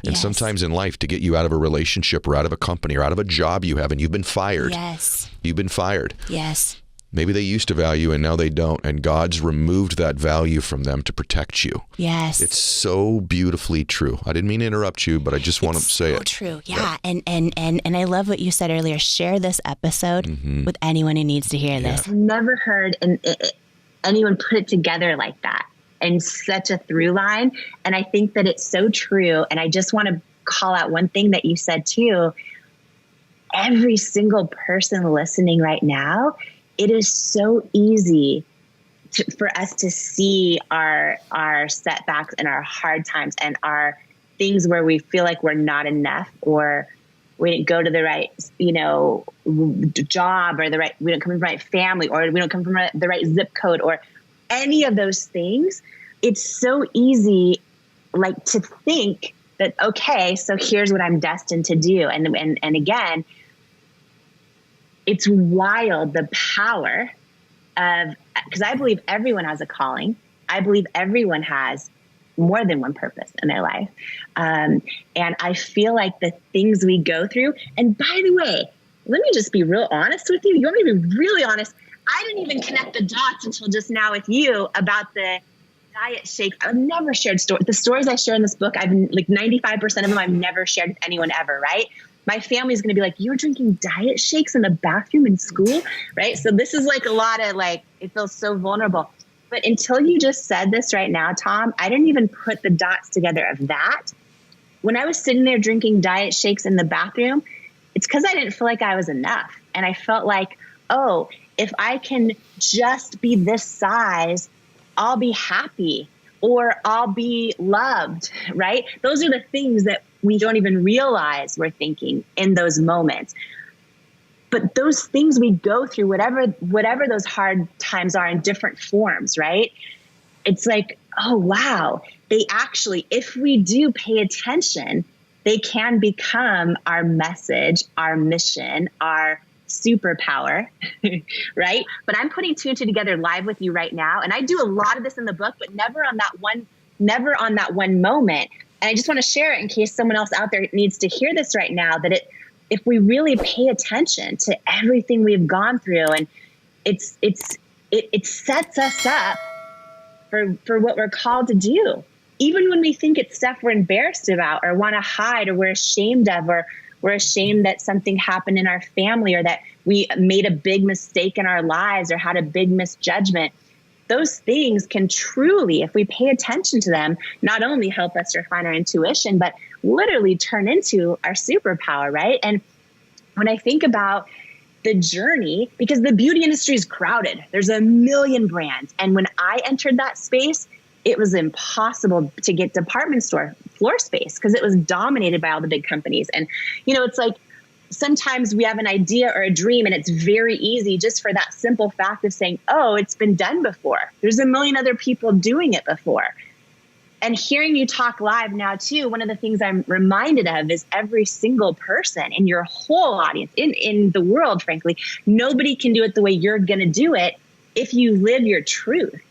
And sometimes in life, to get you out of a relationship or out of a company or out of a job you have and you've been fired. Yes. You've been fired. Yes. Maybe they used to value and now they don't. And God's removed that value from them to protect you. Yes. It's so beautifully true. I didn't mean to interrupt you, but I just want to say it. It's so true. Yeah. And I love what you said earlier. Share this episode with anyone who needs to hear this. I've never heard anyone put it together like that. And such a through line. And I think that it's so true. And I just want to call out one thing that you said too. Every single person listening right now, it is so easy for us to see our setbacks and our hard times and our things where we feel like we're not enough, or we didn't go to the right, job, or we don't come from the right family, or we don't come from the right zip code, or any of those things. It's so easy, to think that, okay, so here's what I'm destined to do. And again, it's wild, the power of, because I believe everyone has a calling. I believe everyone has more than one purpose in their life. And I feel like the things we go through, and by the way, let me just be real honest with you. You want me to be really honest? I didn't even connect the dots until just now with you about the diet shake. I've never shared stories. The stories I share in this book, I've like 95% of them I've never shared with anyone ever, right? My family's going to be like, you're drinking diet shakes in the bathroom in school, right? So this is like a lot of like, it feels so vulnerable. But until you just said this right now, Tom, I didn't even put the dots together of that. When I was sitting there drinking diet shakes in the bathroom, it's because I didn't feel like I was enough. And I felt like, oh, if I can just be this size, I'll be happy or I'll be loved, right? Those are the things that we don't even realize we're thinking in those moments. But those things we go through, whatever those hard times are in different forms, right? It's like, oh, wow, they actually, if we do pay attention, they can become our message, our mission, our superpower, right? But I'm putting two and two together live with you right now. And I do a lot of this in the book, but never on that one moment. And I just want to share it in case someone else out there needs to hear this right now, that if we really pay attention to everything we've gone through, and it sets us up for what we're called to do. Even when we think it's stuff we're embarrassed about or want to hide or we're ashamed of, or we're ashamed that something happened in our family or that we made a big mistake in our lives or had a big misjudgment, those things can truly, if we pay attention to them, not only help us refine our intuition, but literally turn into our superpower, right? And when I think about the journey, because the beauty industry is crowded, there's a million brands. And when I entered that space, it was impossible to get department store floor space because it was dominated by all the big companies. And, it's like sometimes we have an idea or a dream and it's very easy just for that simple fact of saying, oh, it's been done before. There's a million other people doing it before. And hearing you talk live now too, one of the things I'm reminded of is every single person in your whole audience, in the world, frankly, nobody can do it the way you're going to do it if you live your truth.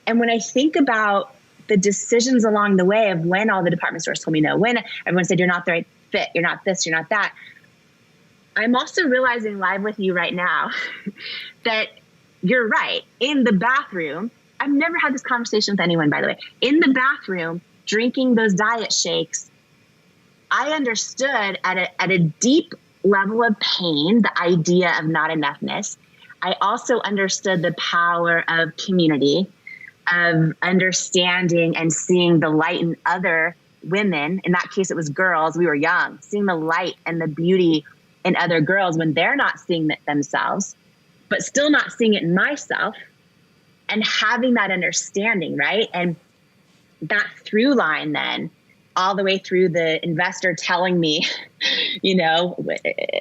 And when I think about the decisions along the way of when all the department stores told me no, when everyone said, you're not the right fit, you're not this, you're not that, I'm also realizing live with you right now that you're right. In the bathroom, I've never had this conversation with anyone, by the way. In the bathroom, drinking those diet shakes, I understood at a deep level of pain, the idea of not enoughness. I also understood the power of community, of understanding and seeing the light in other women. In that case, it was girls. We were young, seeing the light and the beauty in other girls when they're not seeing it themselves, but still not seeing it in myself. And having that understanding, right? And that through line then, all the way through the investor telling me,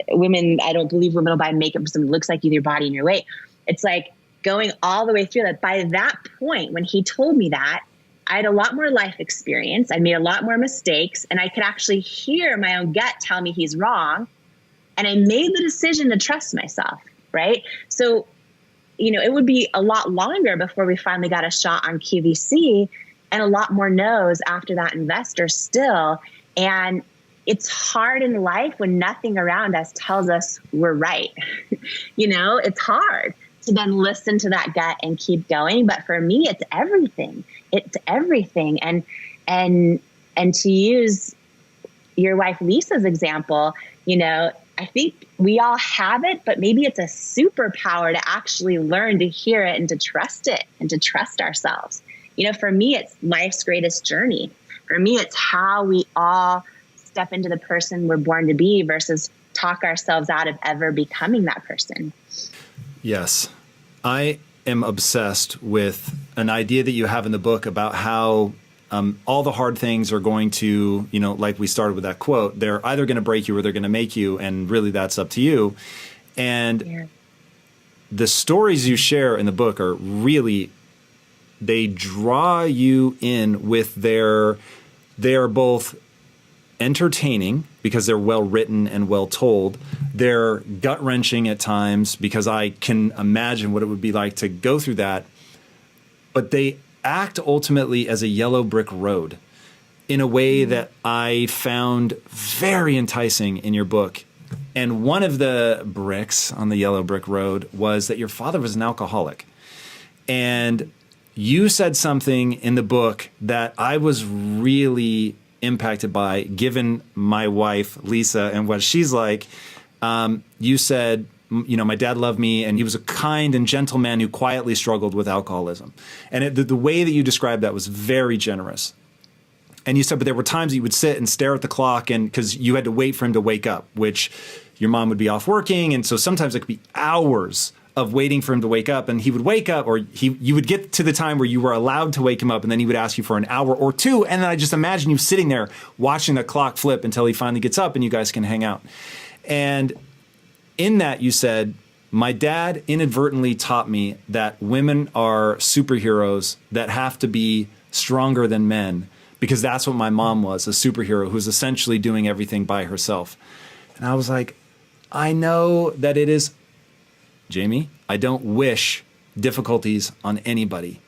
women, I don't believe women will buy makeup that looks like you, your body and your weight. It's like going all the way through that. By that point, when he told me that, I had a lot more life experience. I made a lot more mistakes, and I could actually hear my own gut tell me he's wrong. And I made the decision to trust myself, right? So it would be a lot longer before we finally got a shot on QVC, and a lot more no's after that investor still. And it's hard in life when nothing around us tells us we're right. It's hard to then listen to that gut and keep going. But for me, it's everything. It's everything. And to use your wife Lisa's example, I think we all have it, but maybe it's a superpower to actually learn to hear it and to trust it and to trust ourselves. For me, it's life's greatest journey. For me, it's how we all step into the person we're born to be versus talk ourselves out of ever becoming that person. Yes. I am obsessed with an idea that you have in the book about how all the hard things are going to, like we started with that quote, they're either going to break you or they're going to make you. And really that's up to you. And the stories you share in the book are really, they draw you in with they're both entertaining because they're well written and well told. They're gut wrenching at times because I can imagine what it would be like to go through that. But they act ultimately as a yellow brick road in a way that I found very enticing in your book. And one of the bricks on the yellow brick road was that your father was an alcoholic. And you said something in the book that I was really impacted by, given my wife, Lisa, and what she's like. You said, my dad loved me, and he was a kind and gentle man who quietly struggled with alcoholism. And the way that you described that was very generous. And you said, but there were times that you would sit and stare at the clock, and because you had to wait for him to wake up, which your mom would be off working. And so sometimes it could be hours of waiting for him to wake up, and he would wake up, or you would get to the time where you were allowed to wake him up, and then he would ask you for an hour or two. And then I just imagine you sitting there watching the clock flip until he finally gets up and you guys can hang out. And in that, you said, my dad inadvertently taught me that women are superheroes that have to be stronger than men, because that's what my mom was, a superhero who was essentially doing everything by herself. And I was like, I know that it is, Jamie, I don't wish difficulties on anybody.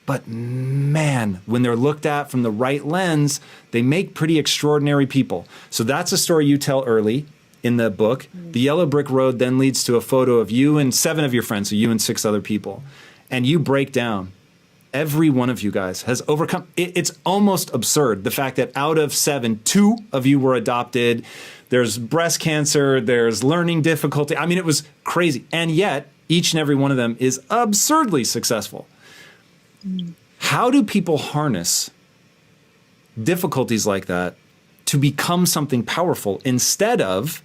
But man, when they're looked at from the right lens, they make pretty extraordinary people. So that's a story you tell early in the book. The yellow brick road then leads to a photo of you and 7 of your friends, so you and 6 other people. And you break down. Every one of you guys has overcome. It's almost absurd. The fact that out of 7, 2 of you were adopted. There's breast cancer. There's learning difficulty. I mean, it was crazy. And yet, each and every one of them is absurdly successful. How do people harness difficulties like that to become something powerful instead of,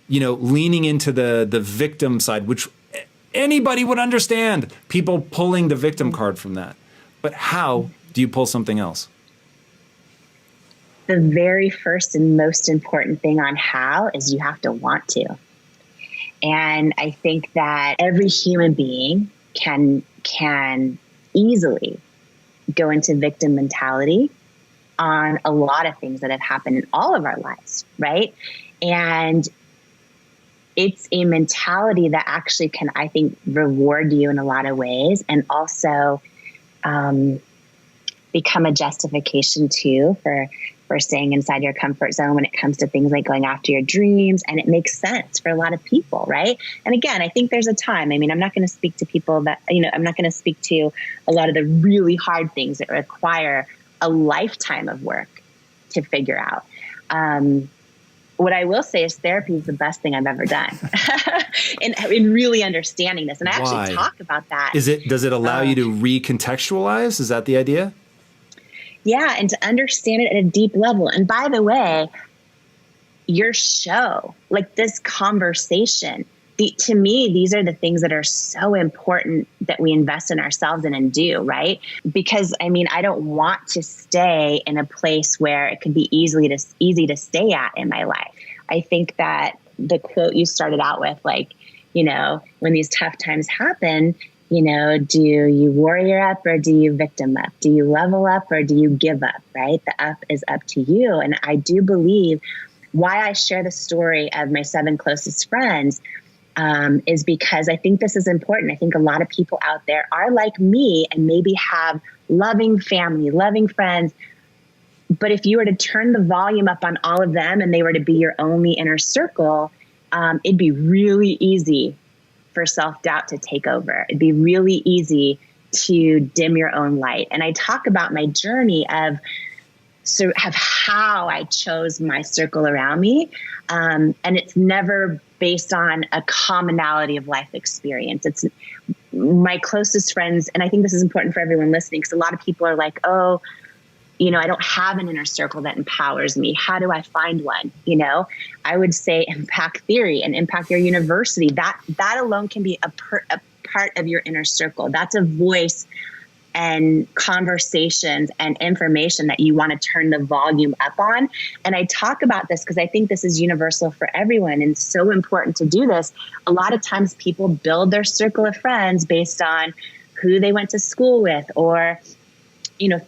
leaning into the victim side, which anybody would understand, people pulling the victim card from that? But how do you pull something else? The very first and most important thing on how is you have to want to. And I think that every human being can easily go into victim mentality on a lot of things that have happened in all of our lives, right? And it's a mentality that actually can, I think, reward you in a lot of ways, and also become a justification too for staying inside your comfort zone when it comes to things like going after your dreams. And it makes sense for a lot of people, right? And again, I think there's a time. I mean, I'm not going to speak to people that, I'm not going to speak to a lot of the really hard things that require a lifetime of work to figure out. What I will say is therapy is the best thing I've ever done in really understanding this. And I actually talk about that. Does it allow you to recontextualize? Is that the idea? Yeah, and to understand it at a deep level. And by the way, your show, like this conversation, to me, these are the things that are so important that we invest in ourselves and do, right? Because I don't want to stay in a place where it could be easy to stay at in my life. I think that the quote you started out with, when these tough times happen, do you warrior up or do you victim up? Do you level up or do you give up, right? The up is up to you. And I do believe why I share the story of my 7 closest friends is because I think this is important. I think a lot of people out there are like me and maybe have loving family, loving friends. But if you were to turn the volume up on all of them and they were to be your only inner circle, it'd be really easy for self-doubt to take over. It'd be really easy to dim your own light. And I talk about my journey of how I chose my circle around me. And it's never based on a commonality of life experience. It's my closest friends. And I think this is important for everyone listening, because a lot of people are like, oh, I don't have an inner circle that empowers me. How do I find one? I would say impact theory and Impact Your University. That alone can be a part of your inner circle. That's a voice and conversations and information that you want to turn the volume up on. And I talk about this because I think this is universal for everyone and so important to do this. A lot of times people build their circle of friends based on who they went to school with or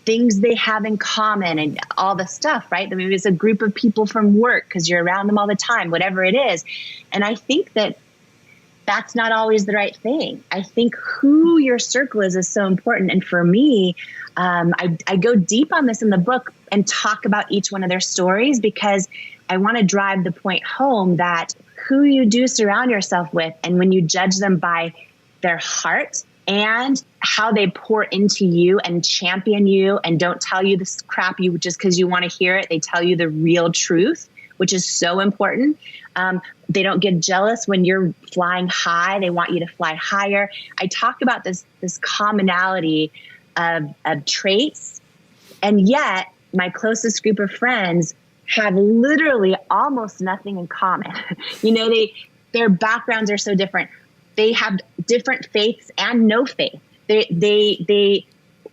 things they have in common and all the stuff, right? Maybe it's a group of people from work because you're around them all the time, whatever it is. And I think that that's not always the right thing. I think who your circle is so important. And for me, I go deep on this in the book and talk about each one of their stories because I want to drive the point home that who you do surround yourself with, and when you judge them by their heart and how they pour into you and champion you and don't tell you this crap you just because you want to hear it. They tell you the real truth, which is so important. They don't get jealous when you're flying high. They want you to fly higher. I talk about this commonality of traits, and yet my closest group of friends have literally almost nothing in common. Their backgrounds are so different. They have different faiths and no faith.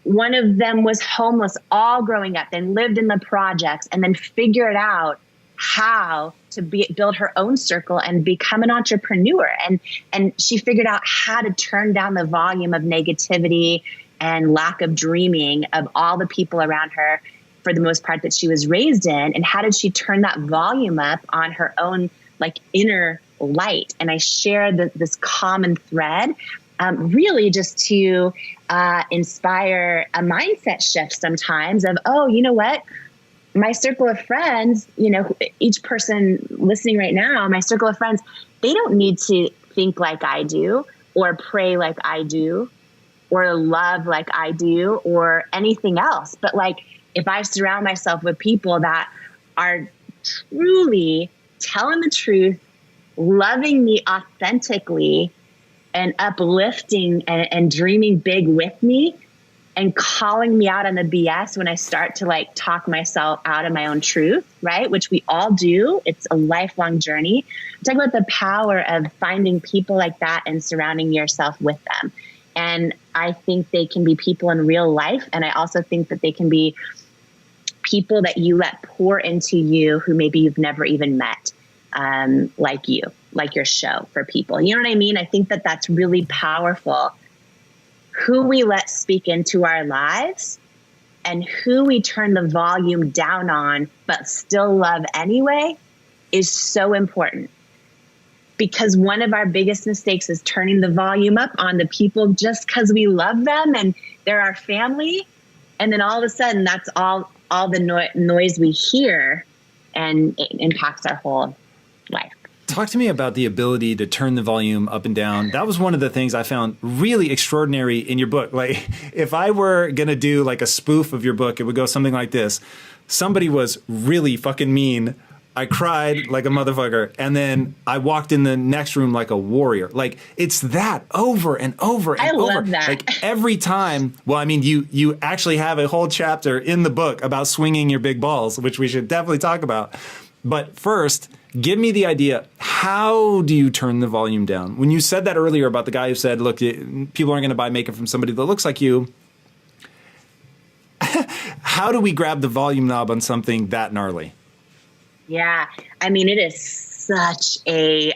One of them was homeless all growing up, then lived in the projects, and then figured out how to build her own circle and become an entrepreneur. And she figured out how to turn down the volume of negativity and lack of dreaming of all the people around her, for the most part, that she was raised in. And how did she turn that volume up on her own, like, inner light? And I share this common thread, really just to inspire a mindset shift sometimes of, oh, you know what? My circle of friends, each person listening right now, my circle of friends, they don't need to think like I do, or pray like I do, or love like I do, or anything else. But like, if I surround myself with people that are truly telling the truth, loving me authentically, and uplifting and dreaming big with me, and calling me out on the BS when I start to like talk myself out of my own truth, right? Which we all do. It's a lifelong journey. Talk about the power of finding people like that and surrounding yourself with them. And I think they can be people in real life. And I also think that they can be people that you let pour into you who maybe you've never even met, like your show for people. You know what I mean? I think that that's really powerful. Who we let speak into our lives and who we turn the volume down on, but still love anyway, is so important. Because one of our biggest mistakes is turning the volume up on the people just because we love them and they're our family. And then all of a sudden, that's all the noise we hear, and it impacts our whole life. Talk to me about the ability to turn the volume up and down. That was one of the things I found really extraordinary in your book. Like, if I were going to do like a spoof of your book, it would go something like this. Somebody was really fucking mean. I cried like a motherfucker. And then I walked in the next room like a warrior. Like, it's that over and over and over. I love that. Like, every time. Well, I mean, you actually have a whole chapter in the book about swinging your big balls, which we should definitely talk about. But first, give me the idea. How do you turn the volume down? When you said that earlier about the guy who said, look, people aren't going to buy makeup from somebody that looks like you. How do we grab the volume knob on something that gnarly? Yeah. I mean, it is such a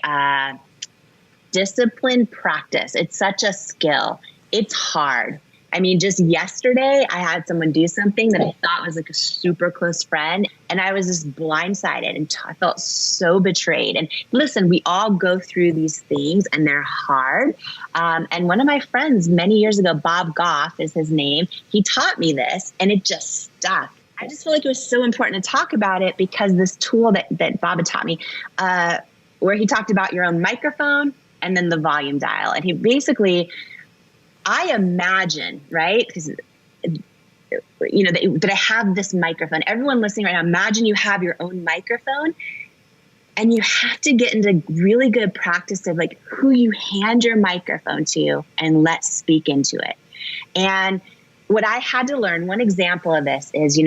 disciplined practice. It's such a skill. It's hard. I mean, just yesterday, I had someone do something that I thought was like a super close friend, and I was just blindsided, and I felt so betrayed. And listen, we all go through these things, and they're hard. And one of my friends many years ago, Bob Goff is his name, he taught me this, and it just stuck. I just feel like it was so important to talk about it because this tool that Bob had taught me, where he talked about your own microphone and then the volume dial. And he basically, I imagine, right? Because, that I have this microphone. Everyone listening right now, imagine you have your own microphone, and you have to get into really good practice of like who you hand your microphone to and let speak into it. And what I had to learn, one example of this is,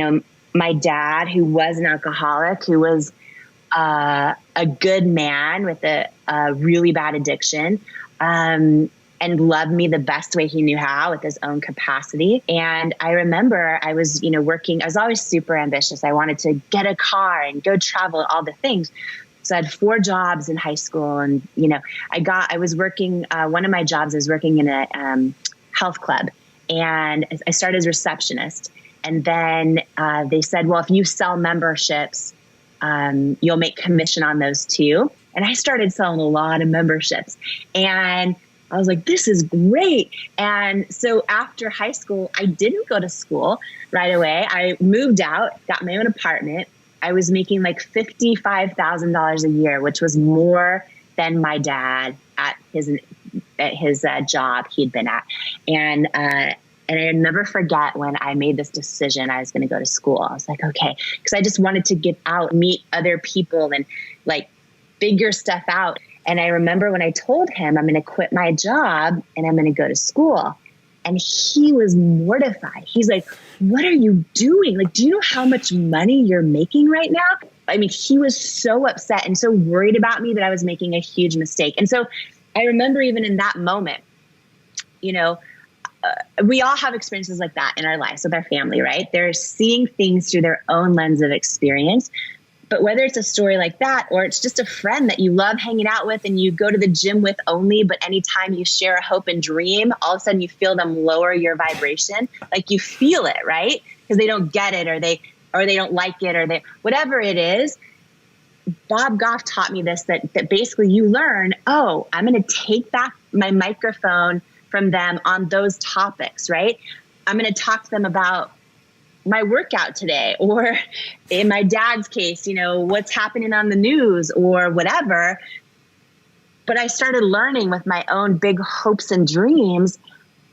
my dad, who was an alcoholic, who was a good man with a really bad addiction, and loved me the best way he knew how with his own capacity. And I remember I was, working, I was always super ambitious. I wanted to get a car and go travel, all the things. So I had 4 jobs in high school. And, I was working, one of my jobs, I was working in a health club. And I started as a receptionist. And then they said, well, if you sell memberships, you'll make commission on those too. And I started selling a lot of memberships. And I was like, this is great. And so after high school, I didn't go to school right away. I moved out, got my own apartment. I was making like $55,000 a year, which was more than my dad at his at his job he'd been at. And I'll never forget when I made this decision I was going to go to school. I was like, okay, because I just wanted to get out, meet other people and like figure stuff out. And I remember when I told him I'm going to quit my job and I'm going to go to school. And he was mortified. He's like, what are you doing? Like, do you know how much money you're making right now? I mean, he was so upset and so worried about me that I was making a huge mistake. And so I remember even in that moment, you know, we all have experiences like that in our lives with our family, right? They're seeing things through their own lens of experience. But whether it's a story like that, or it's just a friend that you love hanging out with and you go to the gym with only, but anytime you share a hope and dream, all of a sudden you feel them lower your vibration. Like you feel it, right? Because they don't get it, or they don't like it, or they, whatever it is. Bob Goff taught me this, that basically you learn, oh, I'm going to take back my microphone from them on those topics, right? I'm going to talk to them about my workout today, or in my dad's case, you know, what's happening on the news or whatever. But I started learning with my own big hopes and dreams.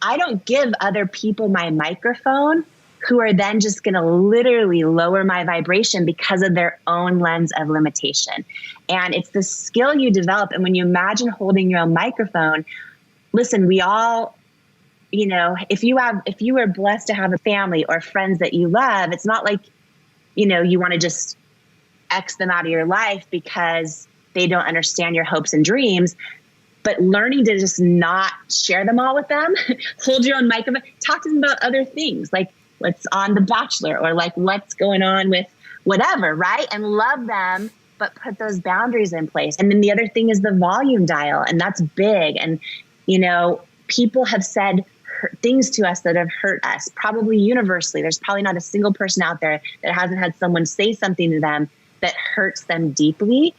I don't give other people my microphone who are then just going to literally lower my vibration because of their own lens of limitation. And it's the skill you develop. And when you imagine holding your own microphone, listen, we all, you know, if you are blessed to have a family or friends that you love, it's not like, you know, you want to just X them out of your life because they don't understand your hopes and dreams. But learning to just not share them all with them, hold your own microphone, talk to them about other things like what's on The Bachelor, or like what's going on with whatever, right? And love them, but put those boundaries in place. And then the other thing is the volume dial, and that's big. And, you know, people have said things to us that have hurt us, probably universally. There's probably not a single person out there that hasn't had someone say something to them that hurts them deeply.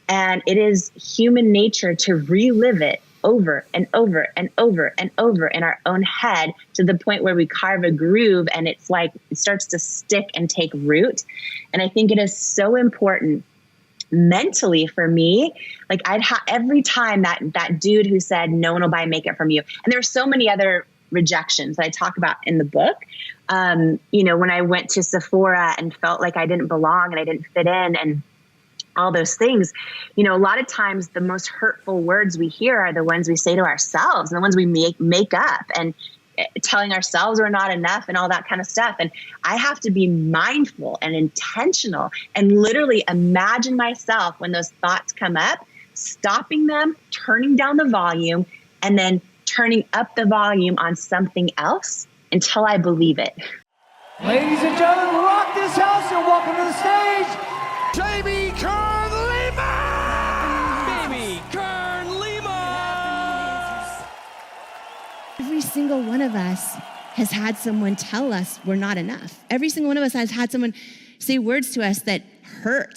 And it is human nature to relive it over and over and over and over in our own head, to the point where we carve a groove and it's like it starts to stick and take root. And I think it is so important mentally for me. Like every time that dude who said no one will buy makeup from you, and there were so many other rejections that I talk about in the book. You know, when I went to Sephora and felt like I didn't belong and I didn't fit in and all those things, you know, a lot of times the most hurtful words we hear are the ones we say to ourselves and the ones we make up, and telling ourselves we're not enough and all that kind of stuff. And I have to be mindful and intentional and literally imagine myself when those thoughts come up, stopping them, turning down the volume, and then turning up the volume on something else until I believe it. Ladies and gentlemen, rock this house and welcome to the stage, Jamie Kern Lima! Jamie Kern Lima! Every single one of us has had someone tell us we're not enough. Every single one of us has had someone say words to us that hurt.